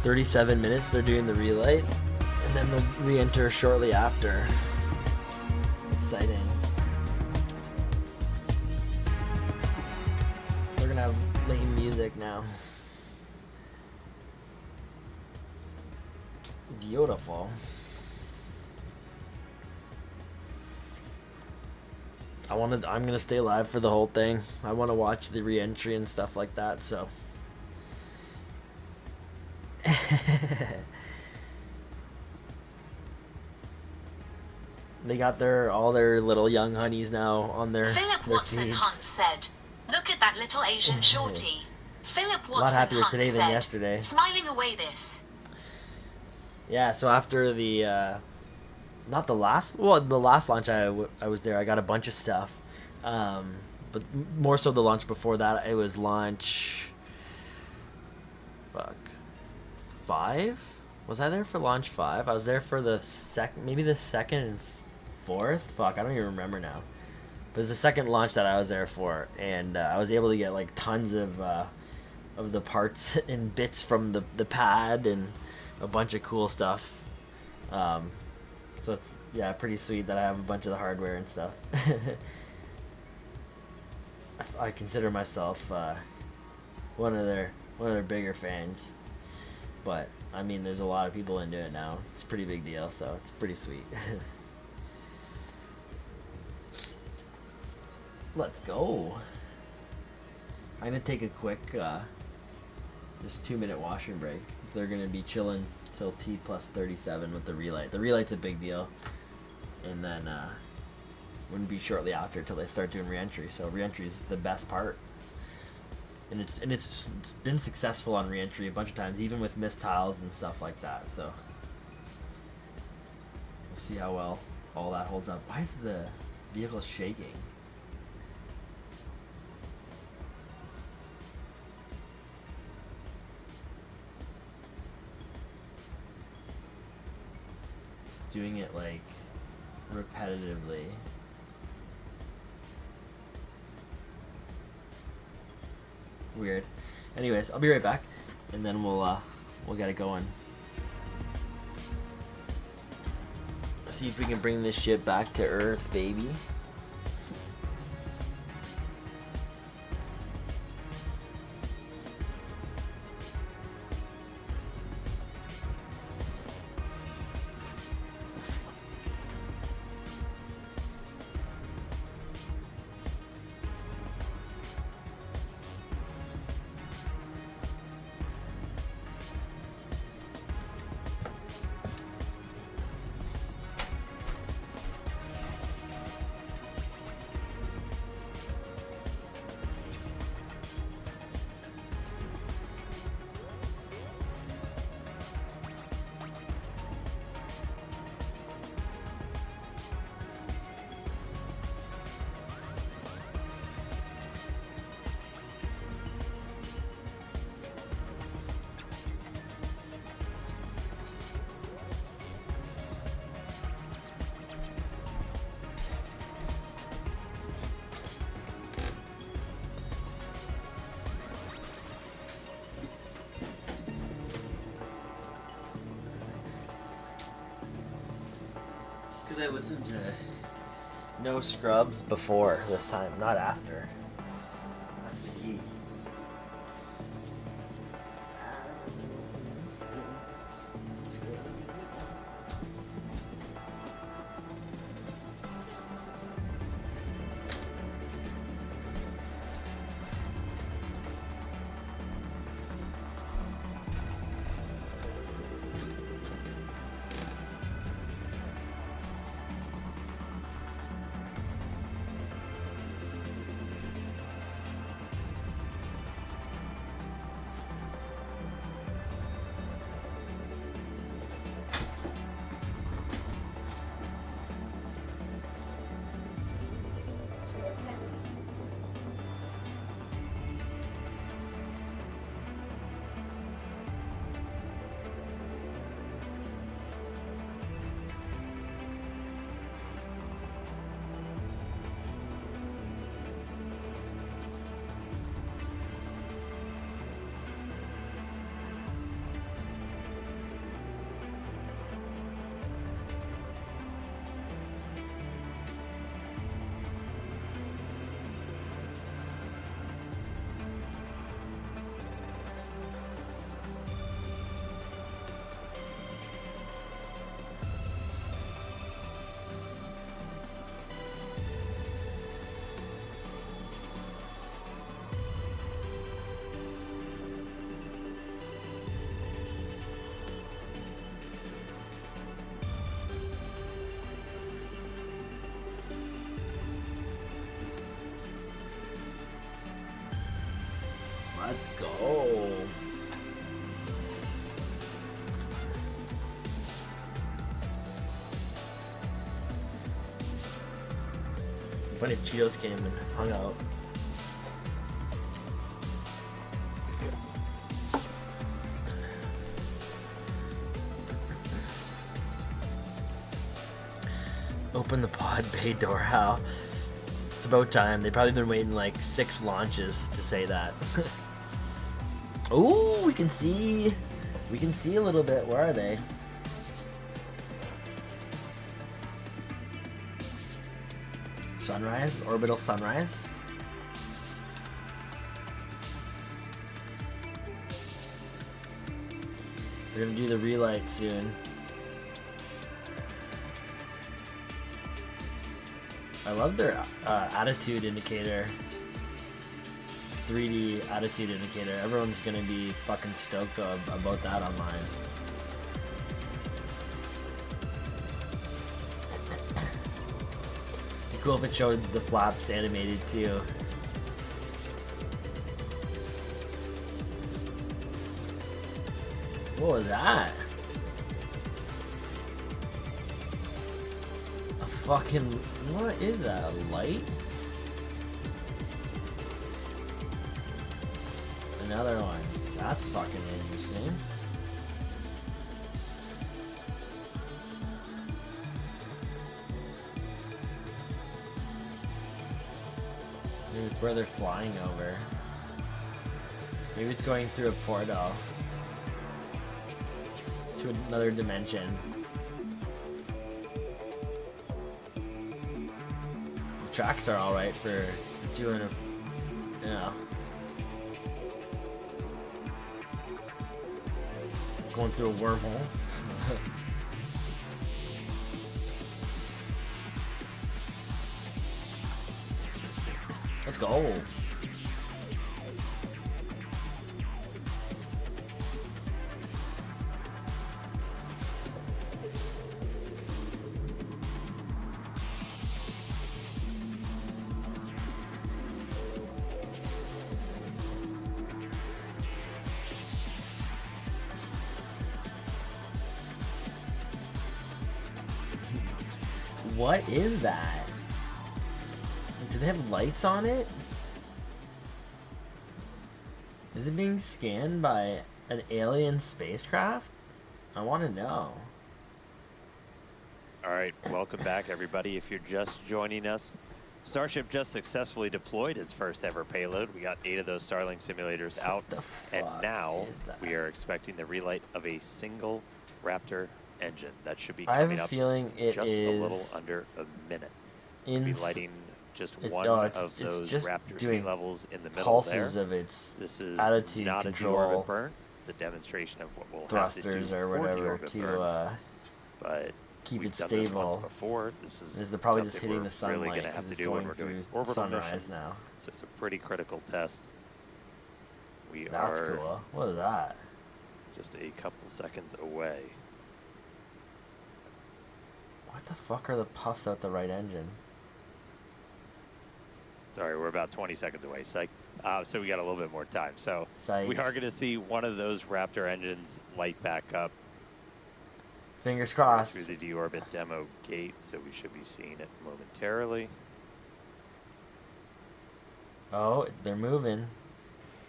37 minutes they're doing the relight, and then they'll re-enter shortly after. Exciting. They're gonna have lame music now. Beautiful. I'm gonna stay live for the whole thing. I want to watch the re-entry and stuff like that, so. They got all their little young honeys now on their Philip their Watson feeds. Hunt said, "Look at that little Asian shorty." Philip Watson happier Hunt today than said, yesterday. "Smiling away this." Yeah, so after the not the last the last launch I was there, I got a bunch of stuff, but more so the launch before that. It was launch 5. Was I there for launch 5? I was there for the maybe the second and fourth. I don't even remember now. But it was the second launch that I was there for, and I was able to get like tons of the parts and bits from the pad and a bunch of cool stuff. So it's pretty sweet that I have a bunch of the hardware and stuff. I consider myself one of their bigger fans, but I mean, there's a lot of people into it now. It's a pretty big deal, so it's pretty sweet. Let's go. I'm gonna take a quick just 2-minute washroom break. If they're gonna be chilling till T plus 37 with the relight. The relight's a big deal, and then wouldn't be shortly after till they start doing reentry. So reentry is the best part, and it's been successful on reentry a bunch of times, even with missed tiles and stuff like that. So we'll see how well all that holds up. Why is the vehicle shaking? Doing it like repetitively. Weird. Anyways, I'll be right back, and then we'll get it going. See if we can bring this shit back to Earth, baby. I listened to No Scrubs before this time, not after. That's the key. Let's go. Funny if Cheetos came and hung out. Open the pod bay door, Hal. It's about time. They've probably been waiting like 6 launches to say that. Ooh, we can see a little bit. Where are they? Sunrise, orbital sunrise. We're gonna do the relight soon. I love their attitude indicator. 3D attitude indicator. Everyone's gonna be fucking stoked about that online. Be cool if it showed the flaps animated too. What was that? A fucking... what is that? A light? Another one. That's fucking interesting. Maybe it's where they're flying over. Maybe it's going through a portal to another dimension. The tracks are alright for doing a, you know, going through a wormhole. Let's go. What is that? Do they have lights on it? Is it being scanned by an alien spacecraft? I want to know. All right, welcome back, everybody. If you're just joining us, Starship just successfully deployed its first ever payload. We got 8 of those Starlink simulators out, and now we are expecting the relight of a single Raptor engine. That should be coming up just a little under a minute. We'll be lighting just one of those Raptor sea levels in the middle pulses there. Of its this is attitude not control, a deorbit burn. It's a demonstration of what we'll thrusters have to do or for whatever deorbit to burns. But keep we've it done this stable. once before. This is they're probably just something hitting we're the sunlight really going to have to it's do when going we're doing through orbital sunrise missions. now. So it's a pretty critical test. That's cool. What is that? Just a couple seconds away. What the fuck are the puffs out the right engine? Sorry, we're about 20 seconds away, psych. So we got a little bit more time. So Psych. we are going to see one of those Raptor engines light back up. Fingers crossed. Through the deorbit demo gate, so we should be seeing it momentarily. Oh, they're moving.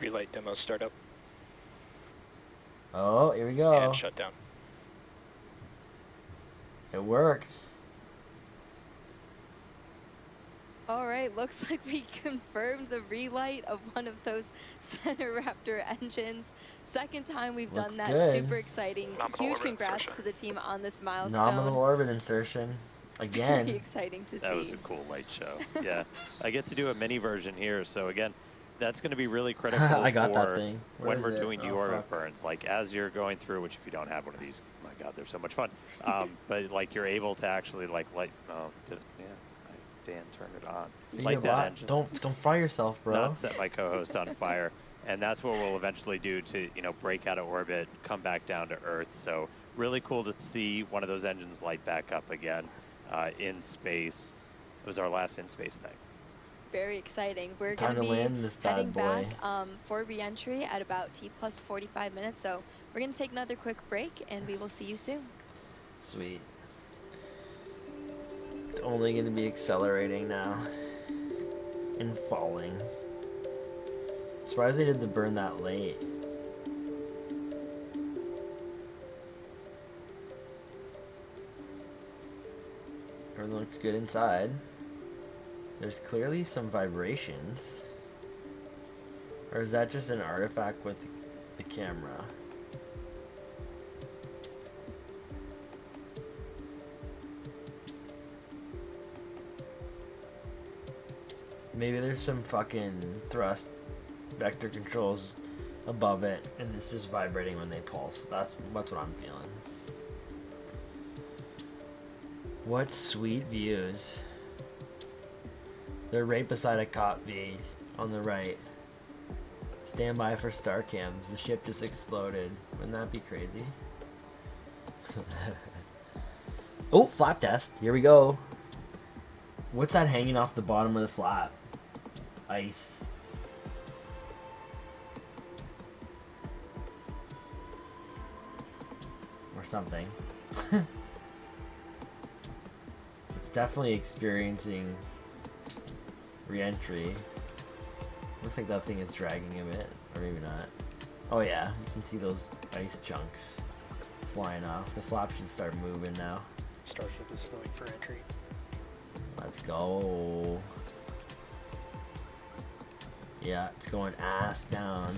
Relight demo startup Oh, here we go. and shutdown. It worked. All right, looks like we confirmed the relight of one of those center Raptor engines. Second time we've done that. good. Super exciting. Nominal Huge orbit congrats insertion. to the team on this milestone. Nominal orbit insertion. Very Again. exciting to see. That was a cool light show. Yeah, I get to do a mini version here. So again, that's going to be really critical I got for that thing. Where when is we're it? doing Oh, deorbit fuck. burns. Like as you're going through, which if you don't have one of these, oh my God, they're so much fun. But like you're able to actually like light. Oh, Dan, turn it on. Light that engine. Don't fry yourself, bro. Not set my co-host on fire. And that's what we'll eventually do to, break out of orbit, come back down to Earth. So really cool to see one of those engines light back up again in space. It was our last in-space thing. very exciting. We're Time going to to be land this heading bad boy. back for re-entry at about T plus 45 minutes. So we're going to take another quick break, and we will see you soon. Sweet. It's only going to be accelerating now. And falling. Surprised they did the burn that late. Everything looks good inside. There's clearly some vibrations. Or is that just an artifact with the camera? Maybe there's some fucking thrust vector controls above it and it's just vibrating when they pulse. That's what I'm feeling. What sweet views. They're right beside a cop V on the right. Stand by for star cams. The ship just exploded. Wouldn't that be crazy? Oh, flap test. Here we go. What's that hanging off the bottom of the flap? Ice. Or something. It's definitely experiencing re-entry. Looks like that thing is dragging a bit, or maybe not. Oh yeah, you can see those ice chunks flying off. The flap should start moving now. Starship is going for entry. Let's go. Yeah, it's going ass down.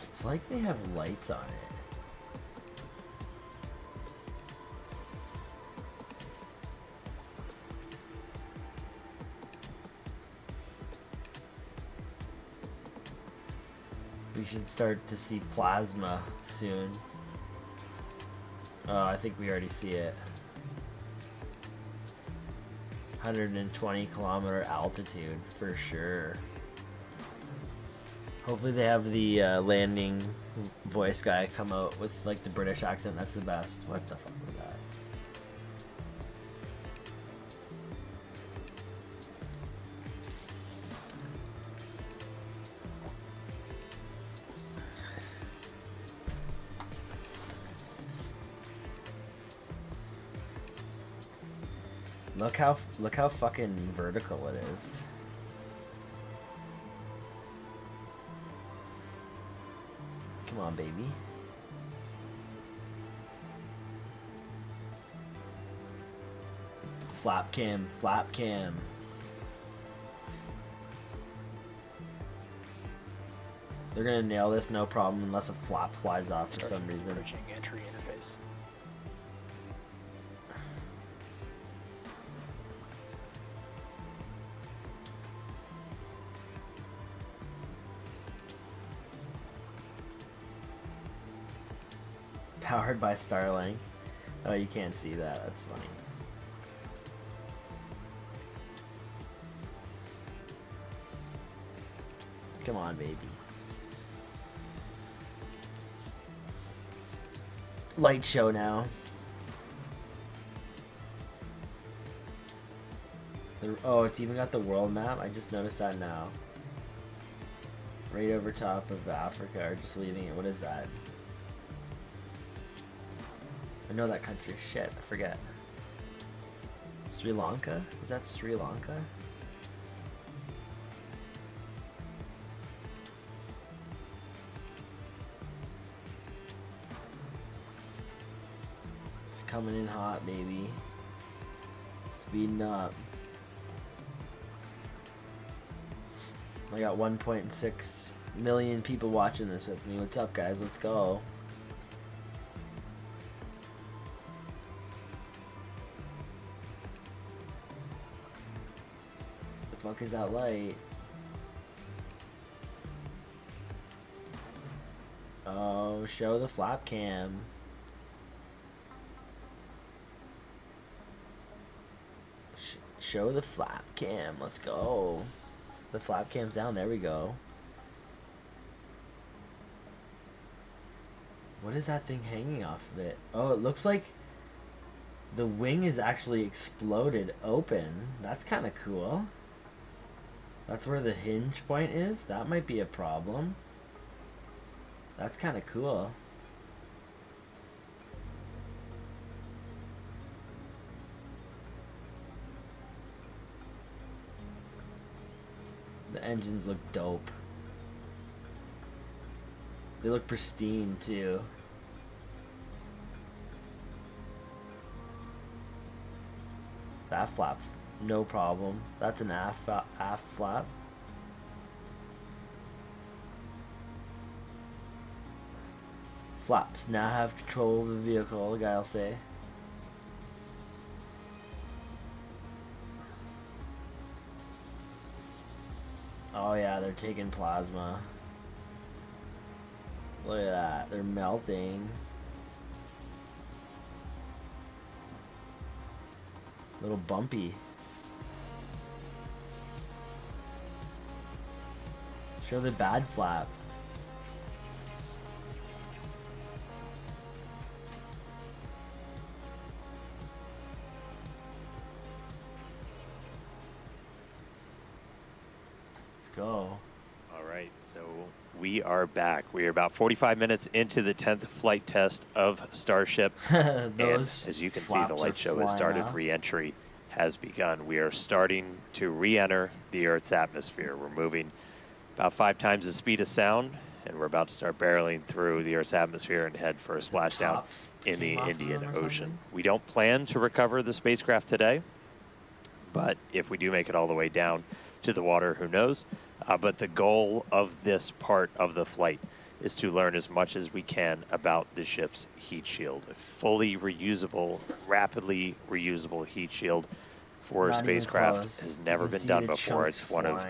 It's like they have lights on it. We should start to see plasma soon. Oh, I think we already see it. 120 kilometer altitude for sure. Hopefully they have the landing voice guy come out with like the British accent. That's the best. What the fuck was that? Look how fucking vertical it is. Come on, baby. Flap cam, flap cam. They're gonna nail this, no problem, unless a flap flies off for some reason. Approaching entry interface. Powered by Starlink. Oh, you can't see that. That's funny. Come on, baby. Light show now. Oh, it's even got the world map. I just noticed that now. Right over top of Africa, or just leaving it. What is that? I know that country. Shit, I forget. Sri Lanka? Is that Sri Lanka? It's coming in hot, baby. Speeding up. I got 1.6 million people watching this with me. What's up, guys? Let's go. The fuck is that light? Oh, show the flap cam. Show the flap cam. Let's go. The flap cam's down. There we go. What is that thing hanging off of it? Oh, it looks like the wing is actually exploded open. That's kind of cool. That's where the hinge point is. That might be a problem. That's kind of cool. The engines look dope. They look pristine too. That flap's no problem. That's an aft flap. Flaps now have control of the vehicle, the guy will say. Oh yeah, they're taking plasma. Look at that, they're melting. Little bumpy. Show the bad flap. Let's go. All right, so we are back. We are about 45 minutes into the 10th flight test of Starship. And as you can see, the light show has started. Re-entry has begun. We are starting to re-enter the Earth's atmosphere. We're moving about 5 times the speed of sound, and we're about to start barreling through the Earth's atmosphere and head for a splashdown in the Indian Ocean. We don't plan to recover the spacecraft today, but if we do make it all the way down to the water, who knows? But the goal of this part of the flight is to learn as much as we can about the ship's heat shield. A fully reusable, rapidly reusable heat shield for a spacecraft has never been done before. It's one of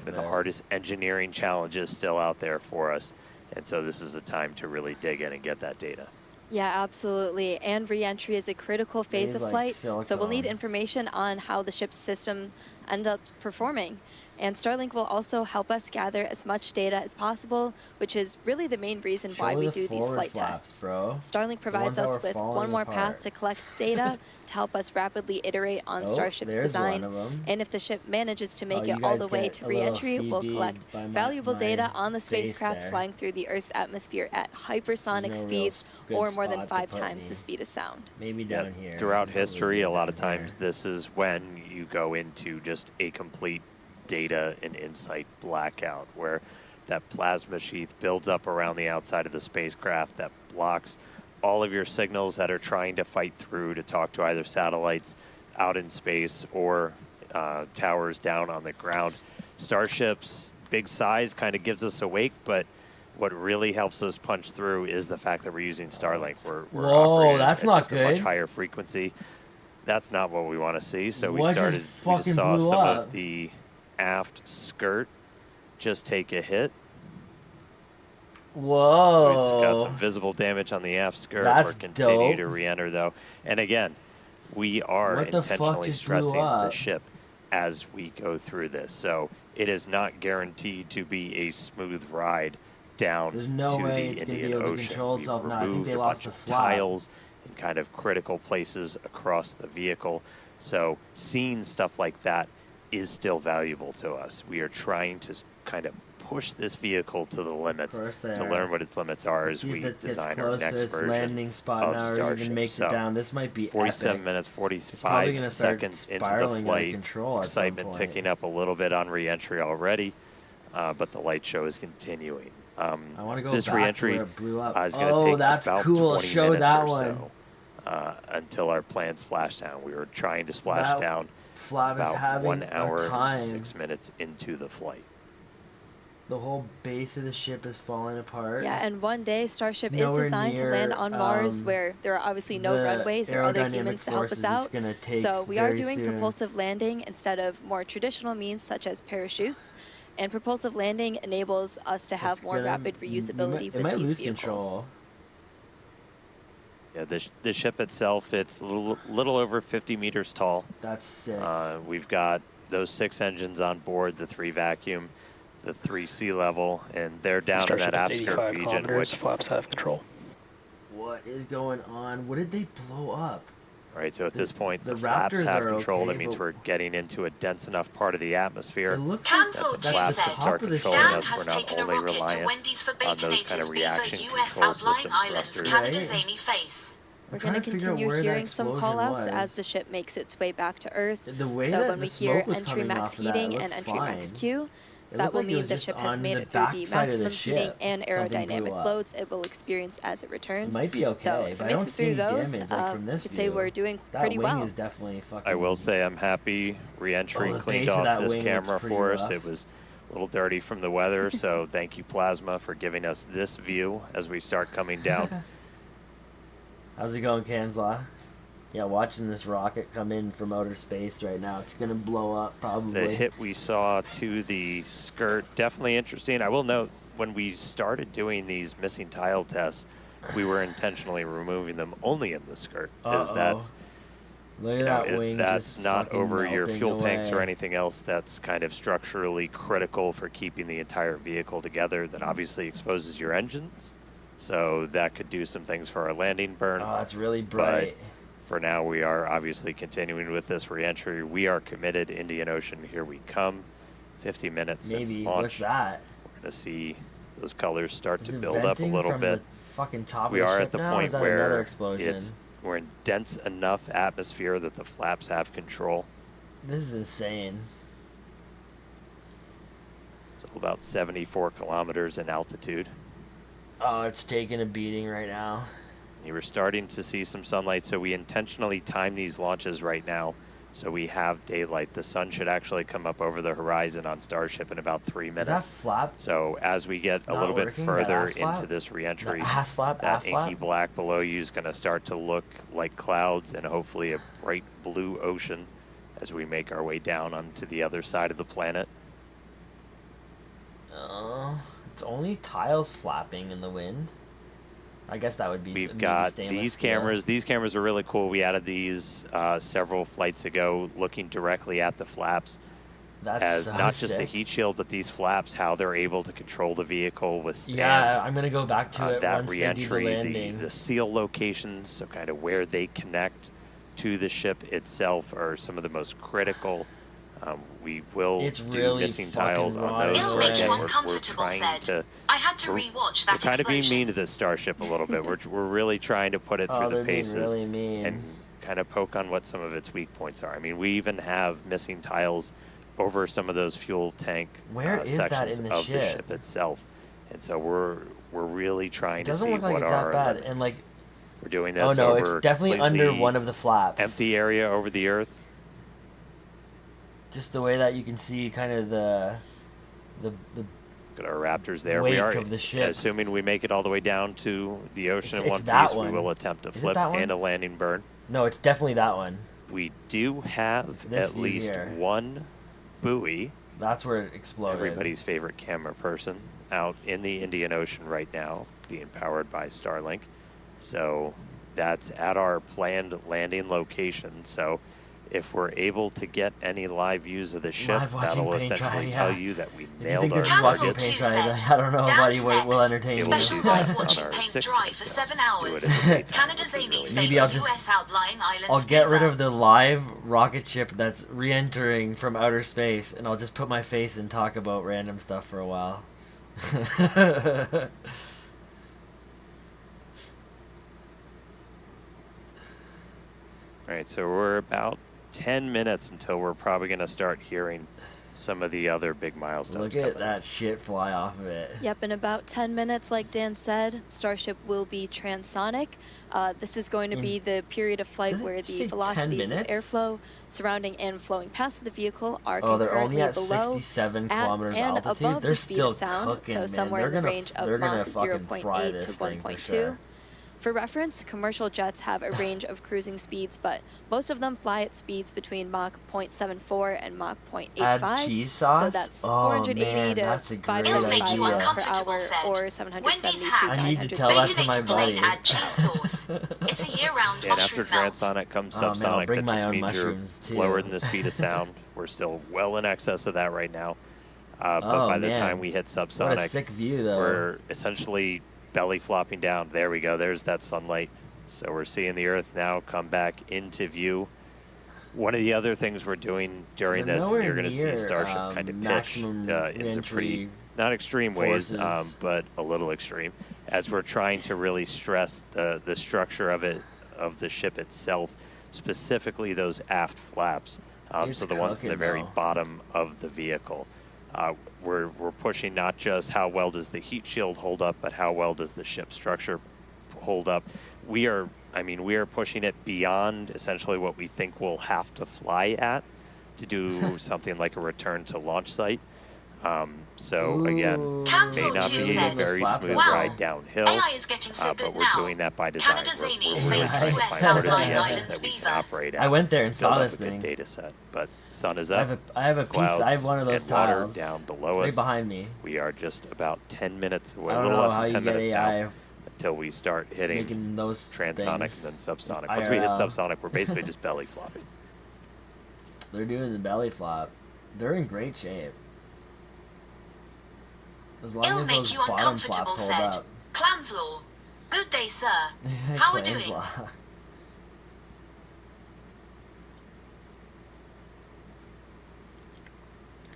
the hardest engineering challenges still out there for us. And so this is the time to really dig in and get that data. Yeah, absolutely. And re-entry is a critical phase of flight, so we'll need information on how the ship's system ends up performing. And Starlink will also help us gather as much data as possible, which is really the main reason why we do these flight tests. Starlink provides us with one more path to collect data to help us rapidly iterate on Starship's design. And if the ship manages to make it all the way to re-entry, we'll collect valuable data on the spacecraft flying through the Earth's atmosphere at hypersonic speeds or more than 5 times the speed of sound. Maybe down here. Throughout history, a lot of times this is when you go into just a complete data and insight blackout, where that plasma sheath builds up around the outside of the spacecraft that blocks all of your signals that are trying to fight through to talk to either satellites out in space or towers down on the ground. Starship's big size kind of gives us awake, but what really helps us punch through is the fact that we're using Starlink. We're operating that's at not just good. a much higher frequency. That's not what we want to see. So we What just just saw blew some up? of the aft skirt just take a hit. Whoa. So we've got some visible damage on the aft skirt. That's We're continuing dope. to re-enter though. And again, we are What the fuck intentionally just blew stressing the up? ship as we go through this. So it is not guaranteed to be a smooth ride down There's no to way the it's gonna be Indian able to Ocean. control We've itself now. I think removed they a lost bunch the of flap. tiles in kind of critical places across the vehicle. So seeing stuff like that is still valuable to us. We are trying to kind of push this vehicle to the limits to learn what its limits are as we design our next version landing spot of now, or Starship. even makes it down. This might be 47 epic. minutes, probably 45 gonna start seconds into the spiraling out of flight. control at some Excitement point. ticking up a little bit on re-entry already, but the light show is continuing. I want to go this back re-entry to where it blew up. is going to take that's about cool. 20 Show minutes that or one. so until our planned splashdown. We were trying to splash That down flap is about having 1 a hour time. and 6 minutes into the flight. The whole base of the ship is falling apart. Yeah, and one day Starship is Nowhere designed to land near, on Mars, where there are obviously no the runways or other aerodynamic humans to help us forces out. it's gonna take So we are very doing soon. propulsive landing instead of more traditional means such as parachutes. And propulsive landing enables us to have It's more gonna- rapid reusability it with might these lose vehicles. control. Yeah, the ship itself, it's a little over 50 meters tall. That's sick. We've got those 6 engines on board, the 3 vacuum, the 3 sea level, and they're down in that aft skirt region, which flaps have control. What is going on? What did they blow up? All right, so at this point, the the flaps Raptors have are control. okay, That means but- we're getting into a dense enough part of the atmosphere. It looks Cancel that the Tim flaps said. can start top of the controlling Dan us. has We're not taken a only rocket to reliant Wendy's for on those kind of Baconators reaction Beaver US control outlying system islands, thrusters. Canada Right. zany face. We're trying going to to figure out continue where that hearing some explosion callouts as was. the ship makes its way back to Earth. The way So that when the we hear smoke was entry coming max off of that, it heating and looked entry max fine. Q, It that looked will like it mean was the just ship has on made the it through the backside of the maximum heating ship. and Something blew aerodynamic up. loads it will experience as it returns. It might be okay, So if but it I makes don't it see through any those, damage like from you this could say view. we're doing That pretty wing well. is definitely fucking. I will say I'm happy re-entry Oh, the cleaned base of off that this wing looks camera pretty for us. rough. It was a little dirty from the weather, so thank you, Plasma, for giving us this view as we start coming down. How's it going, Kanzla? Yeah, watching this rocket come in from outer space right now. It's gonna blow up probably. The hit we saw to the skirt, definitely interesting. I will note, when we started doing these missing tile tests, we were intentionally removing them only in the skirt, because that's, Look at you know, that wing that's just not fucking over your melting fuel tanks or away. anything else. That's kind of structurally critical for keeping the entire vehicle together. That obviously exposes your engines, so that could do some things for our landing burn. Oh, it's really bright. For now, we are obviously continuing with this re-entry. We are committed. Indian Ocean, here we come. 50 minutes since Maybe. launch. What's that? We're going to see those colors start Is to it build up a venting little from bit. The fucking top We of the are ship at the now? point Is that another where explosion? we're in dense enough atmosphere that the flaps have control. This is insane. It's about 74 kilometers in altitude. Oh, it's taking a beating right now. You were starting to see some sunlight, so we intentionally time these launches right now so we have daylight. The sun should actually come up over the horizon on Starship in about 3 Is that minutes. flap? So as we get a not little bit working, that further ass flap? into this reentry, The ass flap, that ass flap? inky black below you is going to start to look like clouds and hopefully a bright blue ocean as we make our way down onto the other side of the planet. It's only tiles flapping in the wind. I guess that would be. We've maybe got stainless these steel. cameras. These cameras are really cool. We added these several flights ago, looking directly at the flaps That's as so not just the sick. heat shield, but these flaps, how they're able to control the vehicle, withstand Yeah, I'm gonna go back to it that once they do the reentry, landing. the seal locations, so kind of where they connect to the ship itself are some of the most critical. We will It's do really missing fucking tiles on rotting those. It'll away. make you Again, we're uncomfortable, trying said. to. I had to we're- rewatch We're that kind of being explosion. mean to this Starship a little bit. We're really trying to put it Oh, through they're the being paces really mean. and kind of poke on what some of its weak points are. I mean, we even have missing tiles over some of those fuel tank Where is that sections in the of the ship? ship itself, and so we're really trying It to doesn't see look like what it's are that our bad, limits. and like, We're doing this oh no, over it's definitely under completely one of the flaps. empty area over the Earth. Just the way that you can see kind of the Got our Raptors there. wake We are of the ship. assuming we make it all the way down to the ocean in It's one that piece. one. We will attempt to Is it flip that one? and a landing burn. No, it's definitely that one. We do have This at view least here. one buoy, That's where it exploded. everybody's favorite camera person, out in the Indian Ocean right now, being powered by Starlink. So that's at our planned landing location. So if we're able to get any live views of the ship, Live watching that'll paint essentially dry, tell yeah. you that we If you nailed think our this is watching Cancel paint too, dry, said. then I don't know, buddy. Dan's Will next. entertain Able you. Special to live on watching our paint sixth dry flight for test. 7 Do hours. it at the same time. Canada Would be zany really face Maybe I'll just- US outlying islands. I'll get rid Beaver. of the live rocket ship that's re-entering from outer space, and I'll just put my face and talk about random stuff for a while. All right, so we're about 10 minutes until we're probably going to start hearing some of the other big milestones Look at coming. that shit fly off of it. Yep, in about 10 minutes, like Dan said, Starship will be transonic. This is going to be the period of flight Does it where say the 10 velocities of minutes? airflow surrounding and flowing past the vehicle are Oh, they're concurrently only at below, 67 at, kilometers and altitude. above They're the speed still of sound, cooking, so man. somewhere They're in the gonna, range of they're gonna Mach fucking fry 0.8 this to thing for 1.2. sure. For reference, commercial jets have a range of cruising speeds, but most of them fly at speeds between Mach 0.74 and Mach 0.85. Add cheese sauce? So that's Oh, 480 man, to that's a great It'll make 575 you idea. miles per uncomfortable, hour, said. or Wendy's 772 hack. to I need to 900 tell that to my Baconator plane buddies. add cheese sauce. It's a year-round And after mushroom melt. transonic comes Oh, man, I'll subsonic. bring That my just own means you're mushrooms, slower too. than the speed of sound. We're still well in excess of that right now. But Oh, by the man. time we hit What a subsonic, sick view, though. we're essentially belly flopping down. There we go. There's that sunlight. So we're seeing the Earth now come back into view. One of the other things we're doing during They're this, nowhere you're going to see near, Starship kind of pitch maximum into pretty, reentry not extreme ways, forces. but a little extreme, as we're trying to really stress the structure of it, of the ship itself, specifically those aft flaps. It's So the ones in the cooking, very though. bottom of the vehicle. We're pushing not just how well does the heat shield hold up, but how well does the ship structure hold up. We are pushing it beyond essentially what we think we'll have to fly at to do something like a return to launch site. So again, Ooh, may Cancel not two be a said, very flaps smooth out. ride downhill, AI is getting so but good we're now. doing that by design. Canada's We're aiming really face trying to US find what are the outlying edges islands that we can Beaver. operate at. I went there and build saw up this a good thing. data set, but sun is I up. have a piece. I have one of those and water tiles down below right us. behind me. We are just about 10 minutes away, I a don't little know less how than you 10 get minutes AI now until we start hitting making those transonic things and then subsonic. Once we hit IRL. subsonic, we're basically just belly flopping. They're doing the belly flop. They're in great shape. As long It'll as make those you bottom uncomfortable, flaps hold said. up. Clanslaw. Good day, sir. How are Claims doing? law.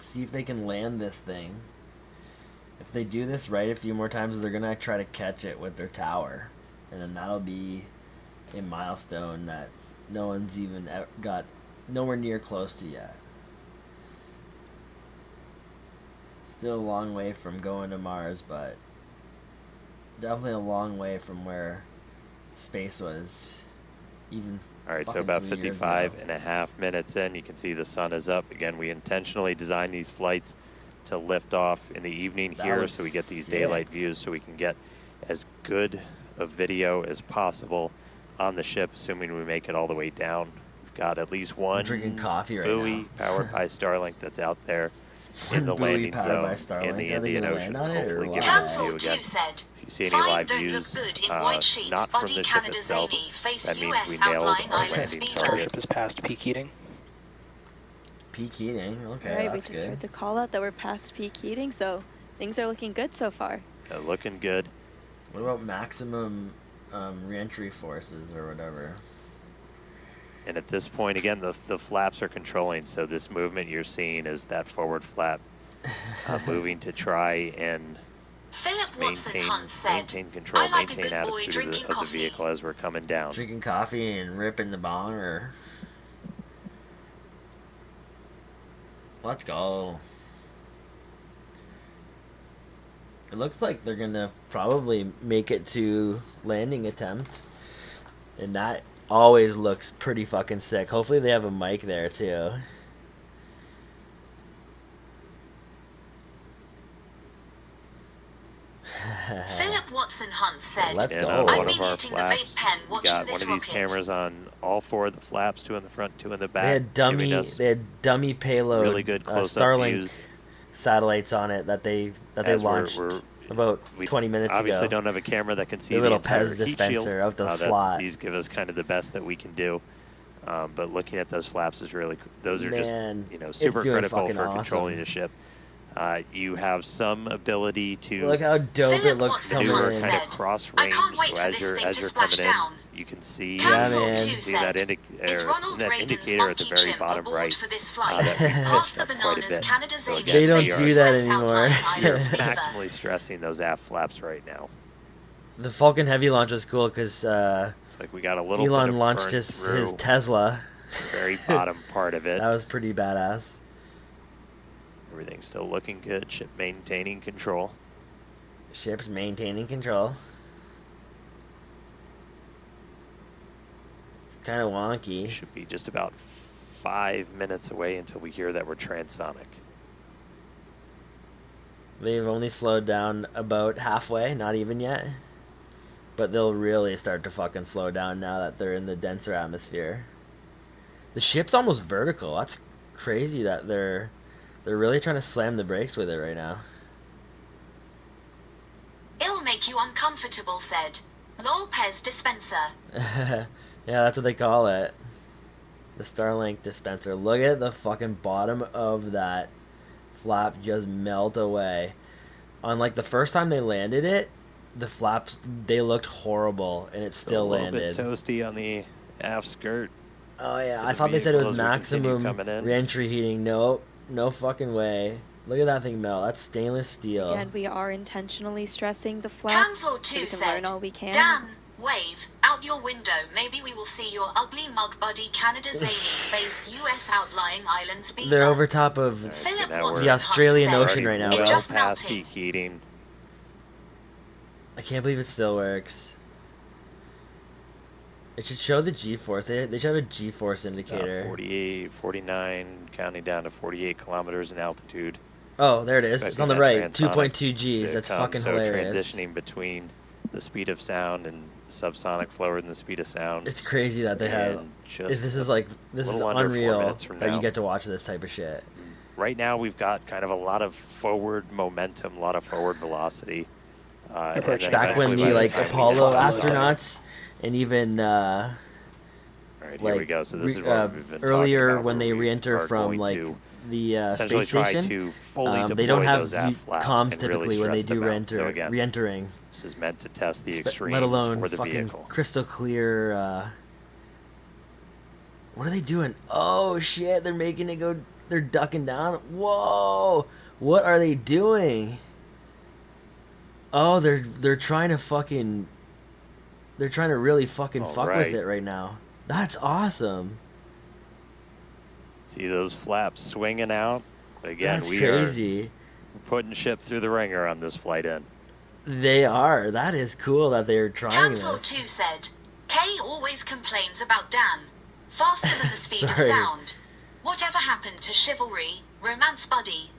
See if they can land this thing. If they do this right a few more times, they're gonna try to catch it with their tower, and then that'll be a milestone that no one's even got nowhere near close to yet. Still a long way from going to Mars, but definitely a long way from where space was even. All right, so fucking about 3 years 55 ago. and a half minutes in, you can see the sun is up. Again, we intentionally designed these flights to lift off in the evening That here was so we get these sick. daylight views so we can get as good a video as possible on the ship, assuming we make it all the way down. We've got at least one drinking coffee right buoy now. powered by Starlink that's out there in the One buoy landing powered by zone Starlink. in the Are they Indian gonna Ocean. land on it or Hopefully what? give us a Cancel view two again. said. If you see any Five live don't views, look good in white sheets. not from Body the ship Canada's itself, Amy. Face that means US we nailed outlying our islands landing Beaver. target. Starship is past peak heating. Peak heating. Okay, All right, we that's just good. heard the call out that we're past peak heating, so things are looking good so far. Looking good. What about maximum reentry forces or whatever? And at this point, again, the flaps are controlling. So this movement you're seeing is that forward flap moving to try and Philip Watson maintain Hunt said, control, I like a maintain good boy attitude drinking of the coffee. vehicle as we're coming down. Drinking coffee and ripping the bong, or let's go. It looks like they're gonna probably make it to landing attempt, and that always looks pretty fucking sick. Hopefully they have a mic there too. Philip Watson Hunt said, Let's And go. on I've one been of our eating the vape flaps, pen we watching got this one of these rocket. cameras on all four of the flaps, two in the front, two in the back. They had dummy. giving us They had dummy payload. really good close-up Starlink views. satellites on it that they As we're- launched we're- about We 20 minutes obviously ago. don't have a camera that can see Your the little entire Pez heat dispenser shield. out the That's- slot. These give us kind of the best that we can do. But looking at those flaps is really, those are Man, just, it's super doing critical fucking for controlling awesome. the ship. You have some ability to Look how dope it Philip looks Watson coming maneuver Hunt in. kind said, of cross I range. can't wait So for as this you're thing as to you're splash coming down. in, you can see Yeah, Cancel man. two see that, said, is Ronald that Reagan's indicator at the monkey very chimp bottom aboard right. for this that flight? we Pass pitched the up quite a bananas, bit. Canada's So Amy. again, They don't we are do that US anymore. outlying islands Beaver. maximally stressing those aft flaps right now. The Falcon Heavy launch was cool because It's like we got a little bit Elon of launched burn his through Tesla. the very bottom part of it. That was pretty badass. Everything's still looking good. Ship maintaining control. Ship's maintaining control. It's kind of wonky. Should be just about 5 minutes away until we hear that we're transonic. They've only slowed down about halfway, not even yet. But they'll really start to fucking slow down now that they're in the denser atmosphere. The ship's almost vertical. That's crazy that they're really trying to slam the brakes with it right now. It'll make you uncomfortable, said. Lopez dispenser. Yeah, that's what they call it. The Starlink dispenser. Look at the fucking bottom of that flap just melt away. On like the first time they landed it, the flaps, they looked horrible, and it still a little landed. bit toasty on the aft skirt. Oh yeah, for I the thought they said it was vehicle as we continue maximum coming in. reentry heating. Nope, no fucking way. Look at that thing melt. That's stainless steel. Again, we are intentionally stressing the flaps so Cancel we 2 can said, learn all we can. Dan, wave, out your window, maybe we will see your ugly mug buddy Canada's Amy face US outlying islands beaver. They're over top of Alright, Philip now Watson the Australian Hunt Ocean said, right now, "It bro. Well just past melted." peak heating. I can't believe it still works. It should show the G-force. They should have a G-force indicator. 48, 49, counting down to 48 kilometers in altitude. Oh, there it is. It's Expecting on the that right. transonic 2.2 Gs. to That's come, fucking so hilarious. transitioning between the speed of sound and subsonic slower than the speed of sound. It's crazy that they have. And just This is little under 4 unreal minutes from that you now. get to watch this type of shit. Right now, we've got kind of a lot of forward momentum, a lot of forward velocity. And then Back when eventually by the time we Apollo get to the- astronauts and even All right, here we like go. So this is re- what we've been talking earlier about, when where they we re-enter are from going like to the essentially space try station. to fully deploy They don't have those aft flaps comms and really typically when they stress do them out. So again, re-entering. this is meant to test the extremes Let alone for the fucking vehicle. crystal clear. What are they doing? Oh shit! They're making it go. They're ducking down. Whoa! What are they doing? Oh, they're trying to fucking. They're trying to really fucking All fuck with right. it right now. That's awesome. See those flaps swinging out? Again, That's we crazy. are putting ship through the ringer on this flight in. They are. That is cool that they're trying Cancel this. 2 said, Kay always complains about Dan. Faster than the speed of Sorry. sound. Whatever happened to chivalry, romance buddy?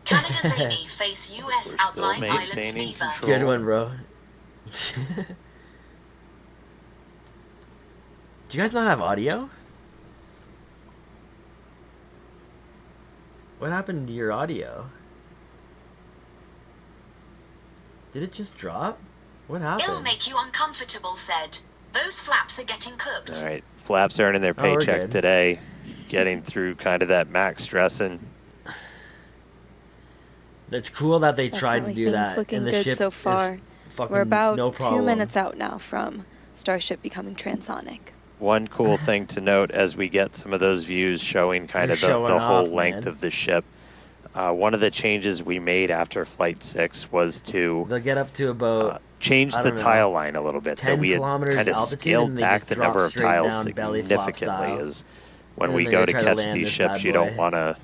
Canada's Amy face US We're still outlying islands maintaining beaver. control. Good one, bro. Do you guys not have audio? What happened to your audio? Did it just drop? What It'll happened? make you uncomfortable, said. Those flaps are getting cooked. All right, flaps earning their Oh, we're paycheck good. today, getting through kind of that max stressing. It's cool that they tried to Definitely do things that. looking and the good ship so is far. fucking We're about no 2 problem. minutes out now from Starship becoming transonic. One cool thing to note as we get some of those views showing kind They're of the showing whole off, length man. of the ship. One of the changes we made after Flight 6 was to They'll get up to about change I the don't know, tile line a little bit. So 10 we had kilometers kind of altitude, scaled and they back just the drop number of straight tiles down belly flop significantly. style. As when And we then go they to try to catch land these this ships, bad you don't boy. want to.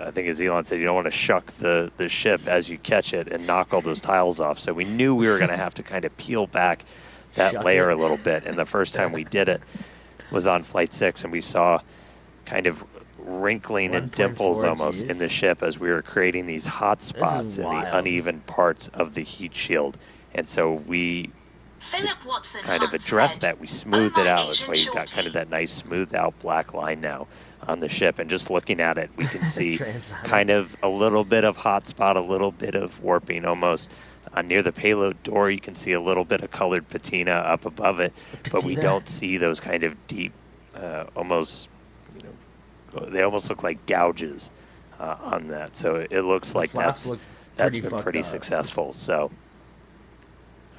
I think as Elon said, you don't want to shuck the ship as you catch it and knock all those tiles off. So we knew we were going to have to kind of peel back that Shuck layer it. a little bit. And the first time we did it was on Flight 6, and we saw kind of wrinkling and 1.4 dimples almost Gs. in the ship as we were creating these hot spots in wild. the uneven parts of the heat shield. And so we Philip Watson kind of Hunt addressed said, that. We smoothed "Oh, it my out. That's Asian why you've got kind shorty." of that nice smoothed out black line now on the ship. And just looking at it, we can see Transonic. kind of a little bit of hot spot, a little bit of warping almost. Near the payload door, you can see a little bit of colored patina up above it, but we Patina. don't see those kind of deep, almost, they almost look like gouges on that. So it looks like flaps that's look that's pretty been fucked pretty up. successful. So,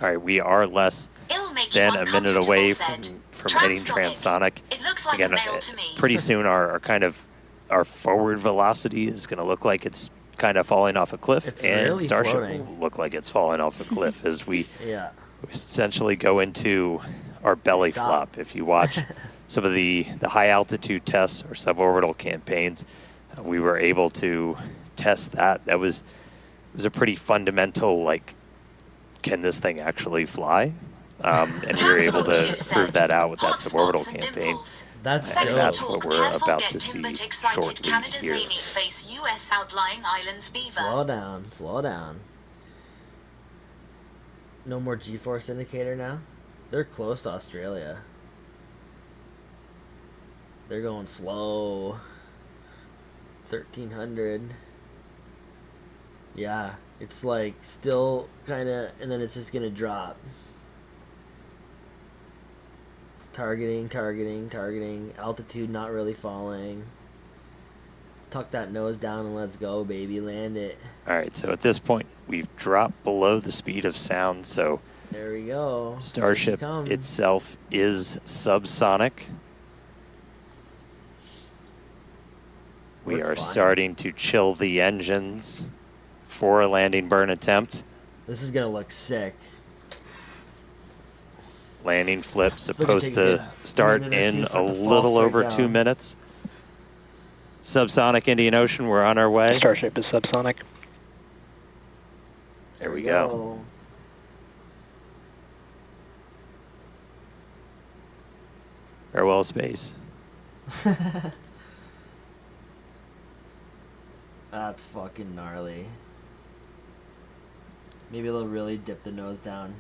all right, we are less It'll make you than a minute away uncomfortable, from said. hitting transonic. It looks like Again, a male to me. pretty soon our forward velocity is going to look like it's kind of falling off a cliff, It's and really Starship floating. will look like it's falling off a cliff as we Yeah. essentially go into our belly Stop. flop. If you watch some of the high altitude tests or suborbital campaigns, we were able to test that. That was it was a pretty fundamental, like, can this thing actually fly? And we were able to prove that out with that suborbital campaign. That's And dope. that's what we're Careful, about get to see Timbert excited. shortly Canada's here. Amy face US outlying islands beaver. Slow down. Slow down. No more G-force indicator now? They're close to Australia. They're going slow. 1300. Yeah, it's like still kind of, and then it's just gonna drop. Targeting, targeting, targeting. Altitude not really falling. Tuck that nose down and let's go, baby. Land it. All right, so at this point, we've dropped below the speed of sound, so There we go. Starship Here she comes. itself is subsonic. We We're are fine. starting to chill the engines for a landing burn attempt. This is gonna look sick. Landing flip It's gonna supposed take a good to start minute or in two for a it to fall little straight over 2 down. minutes. Subsonic Indian Ocean, we're on our way. Starship is subsonic. There we go. Farewell, space. That's fucking gnarly. Maybe they'll really dip the nose down.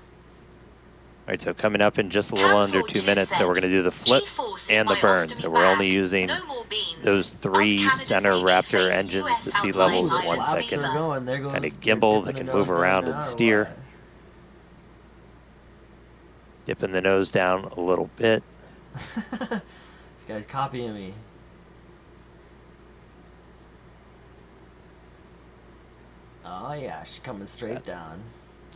All right, so coming up in just a little Cancel under 2 minutes, so we're going to do the flip G-force in and the my burn. ostomy So we're only bag. using No more beans. those three Up Canada's center Navy Raptor face engines, US the sea outlying levels at islands 1 Flaps second. are going. There goes. Kind of they're gimbal, they dipping can the move nose down around now, and or steer. what? Dipping the nose down a little bit. This guy's copying me. Oh yeah, she's coming straight down.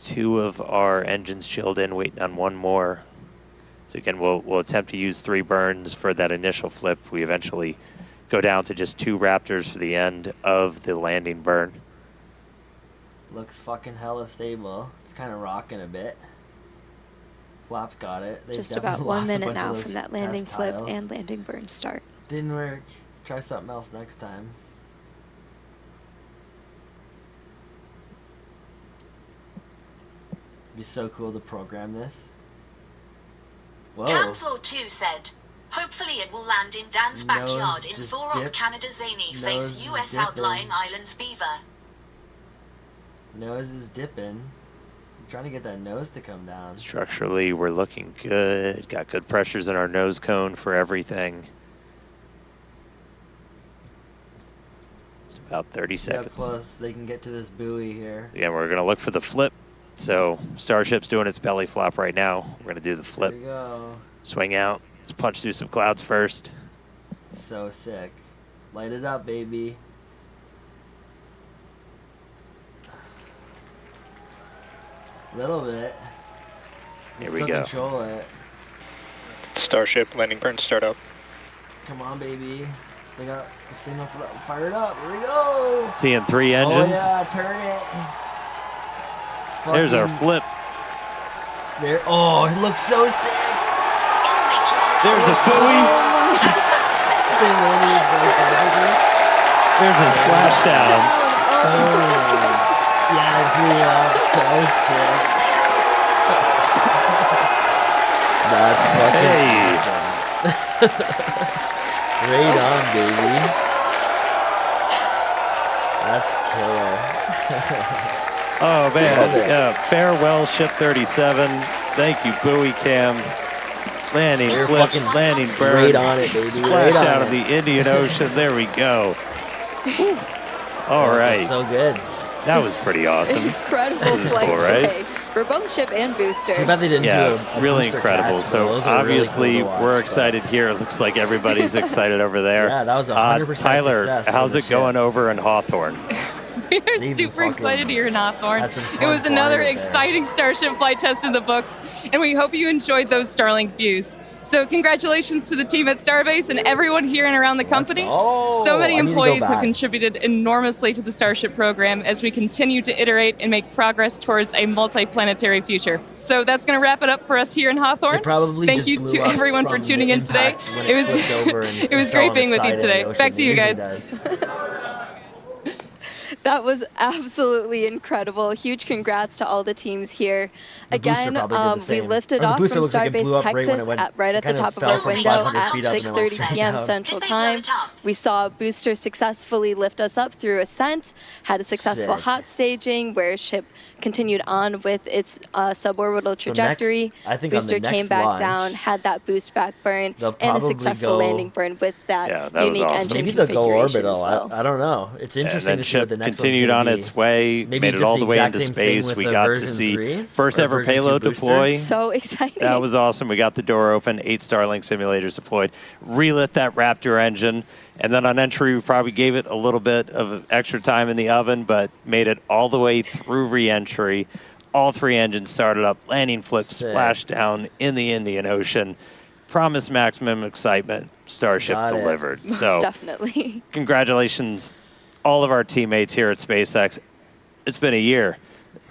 2 of our engines chilled in, waiting on 1 more. So again, we'll attempt to use 3 burns for that initial flip. We eventually go down to just 2 Raptors for the end of the landing burn. Looks fucking hella stable. It's kind of rocking a bit. Flaps got it. They Just definitely about 1 lost a minute bunch of now those from that landing test flip tiles. and landing burn start. Didn't work. Try something else next time. Be so cool to program this. Whoa. Cancel 2 said. Hopefully it will land in Dan's backyard Nose in just Thorok, dip. Canada Zany Nose face is US dipping. outlying islands Beaver. Nose is dipping. I'm trying to get that nose to come down. Structurally, we're looking good. Got good pressures in our nose cone for everything. Just about 30 See how seconds. close they can get to this buoy here. Again, we're going to look for the flip. So Starship's doing its belly flop right now. We're going to do the There flip. we go. Swing out. Let's punch through some clouds first. So sick. Light it up, baby. Little bit. Here Can we still go. Control it. Starship landing burn startup. Come on, baby. They got the signal for that. Fire it up. Here we go. Seeing 3 engines. Oh yeah, turn it. There's our Fucking- flip. There. Oh, it looks so sick. It'll make your There's a buoy. Spin landing is so perfectly. There's a splashdown. Oh. Yeah, it blew up. So sick. That's fucking Hey. awesome. Right on, baby. That's killer. Oh, man. Love it. Yeah, farewell, Ship 37. Thank you, buoy cam. Landing You're flip, fucking landing burn. right on it, baby. Splash Right on out it. of the Indian Ocean. There we go. All Fuck, right. it's so good. That was pretty awesome. Incredible This is flight cool, right? today for both ship and booster. Too bad they didn't do Yeah, a really booster incredible. catch, So those are really obviously cool to watch, we're but- excited here. It looks like everybody's excited over there. Yeah, that was 100% Tyler, success for how's the it going ship. over in Hawthorne? We are They've super fucking excited here in Hawthorne. had some It fun was another flying up there. exciting Starship flight test in the books, and we hope you enjoyed those Starlink views. So congratulations to the team at Starbase and everyone here and around the company. go. So many I need to go employees have back. contributed enormously to the Starship program as we continue to iterate and make progress towards a multi-planetary future. So that's going to wrap it up for us here in Hawthorne. It probably Thank just you blew to up everyone for from tuning the in today. impact when It was flipped over and it was fell great on being its with you side in the today. ocean. Back to you It usually guys. does. That was absolutely incredible. Huge congrats to all the teams here. The booster Again, probably did the we same. lifted Or the off booster from looks like it blew Starbase, up right when Texas, it went- right it at the kind top of fell our from window 500 at feet up and then went 6:30 back p.m. down. Central Did they blow Time. it up? We saw Booster successfully lift us up through ascent, had a successful Sick. hot staging where ship continued on with its suborbital trajectory. I think on the Booster came next back launch, down, had that boost back burn, they'll and a probably successful go- landing burn with that, Yeah, that was unique awesome. engine Maybe they'll go configuration orbital. as well. I don't know. It's And interesting then to see what ship the next continued one's on gonna be. its way, Maybe made it just all the the way exact into same thing space. with We the got to version see 3 first or ever version 2 payload booster. deploy. So exciting. That was awesome. We got the door open, 8 Starlink simulators deployed, relit that Raptor engine, and then on entry we probably gave it a little bit of extra time in the oven, but made it all the way through re-entry, All 3 engines started up, landing flip, Sick. splashdown in the Indian Ocean. Promised maximum excitement. Starship Got it. delivered. Most So definitely. congratulations, all of our teammates here at SpaceX. It's been a year.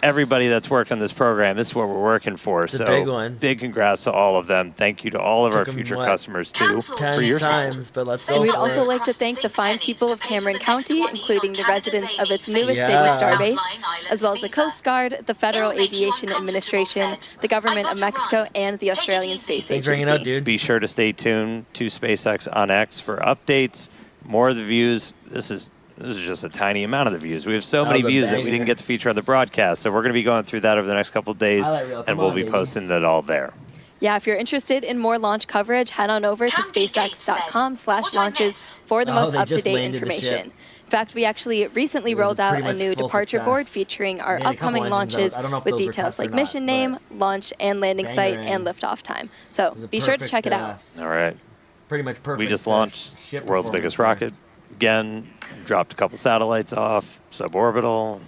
Everybody that's worked on this program, this is what we're working for. It's a So big one. big congrats to all of them. Thank you to all of our Took 'em, future what, customers too Cancelled. for 10 your times, but let's And go And we'd for also it. like to thank the fine people of Cameron County, including the residents of its newest city, Yeah. Starbase, as well as the Coast Guard, the Federal Aviation Administration, the Government of Mexico, and the Australian Space Thanks for hanging out, Agency. dude. Be sure to stay tuned to SpaceX on X for updates, more of the views. This is just a tiny amount of the views. We have so That many was a views that we banger. didn't get to feature on the broadcast, so we're going to be going through that over the next couple of days, Highlight reel, and come we'll on, be baby. posting it all there. Yeah, if you're interested in more launch coverage, head on over to County Gates said, spacex.com/launches for the Oh, most they just up-to-date landed the ship. information. In fact, we actually recently It was rolled out pretty a much new full departure success. board featuring our Made a couple upcoming engines launches out. I don't know if with those were details tests or like not, mission name, but launch and landing site, bangerang. and liftoff time. It So was a be sure to perfect, check it out. All right. Pretty much perfect. We just launched ship world's performance biggest there. rocket. Again, dropped a couple satellites off, suborbital,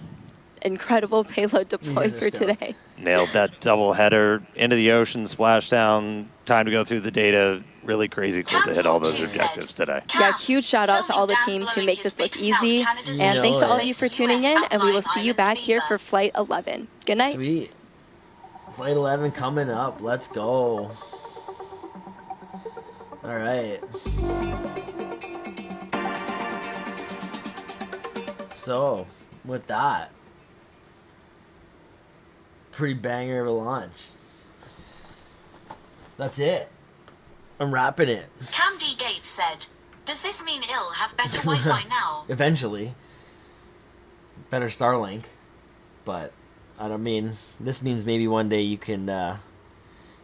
Incredible payload deploy guys are for stoked. today. nailed that double header into the ocean, splashdown, time to go through the data. Really crazy cool to hit all those objectives today. Yeah, huge shout out to all the teams who make this look easy. And thanks to all of you for tuning in, and we will see you back here for Flight 11. Good night. Sweet. Flight 11 coming up. Let's go. All right. So, with that, pretty banger of a launch. That's it. I'm wrapping it. Cam D. Gates said, "Does this mean it'll have better Wi-Fi now?" Eventually. Better Starlink. But, I don't mean, this means maybe one day you can,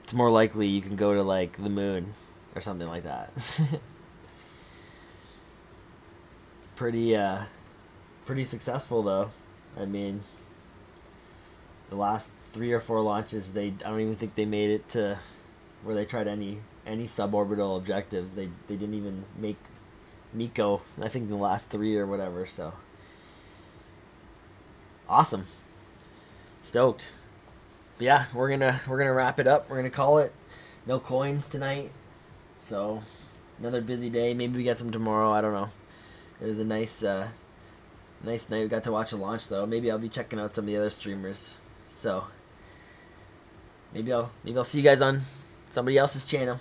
it's more likely you can go to, like, the moon or something like that. Pretty successful, though. I mean, the last 3 or 4 launches, I don't even think they made it to where they tried any suborbital objectives. They didn't even make MECO, I think, the last 3 or whatever, so. Awesome. Stoked. But yeah, we're gonna wrap it up. We're gonna call it. No coins tonight. So another busy day. Maybe we get some tomorrow. I don't know. It was a nice night. We got to watch a launch though. Maybe I'll be checking out some of the other streamers. So maybe I'll see you guys on somebody else's channel.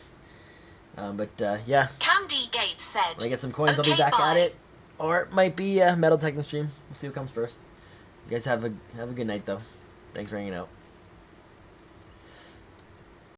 But yeah, Cam D. Gates said, when I get some coins, I'll be "Okay, back bye." at it. Or it might be a Metal Techno stream. We'll see what comes first. You guys have a good night though. Thanks for hanging out.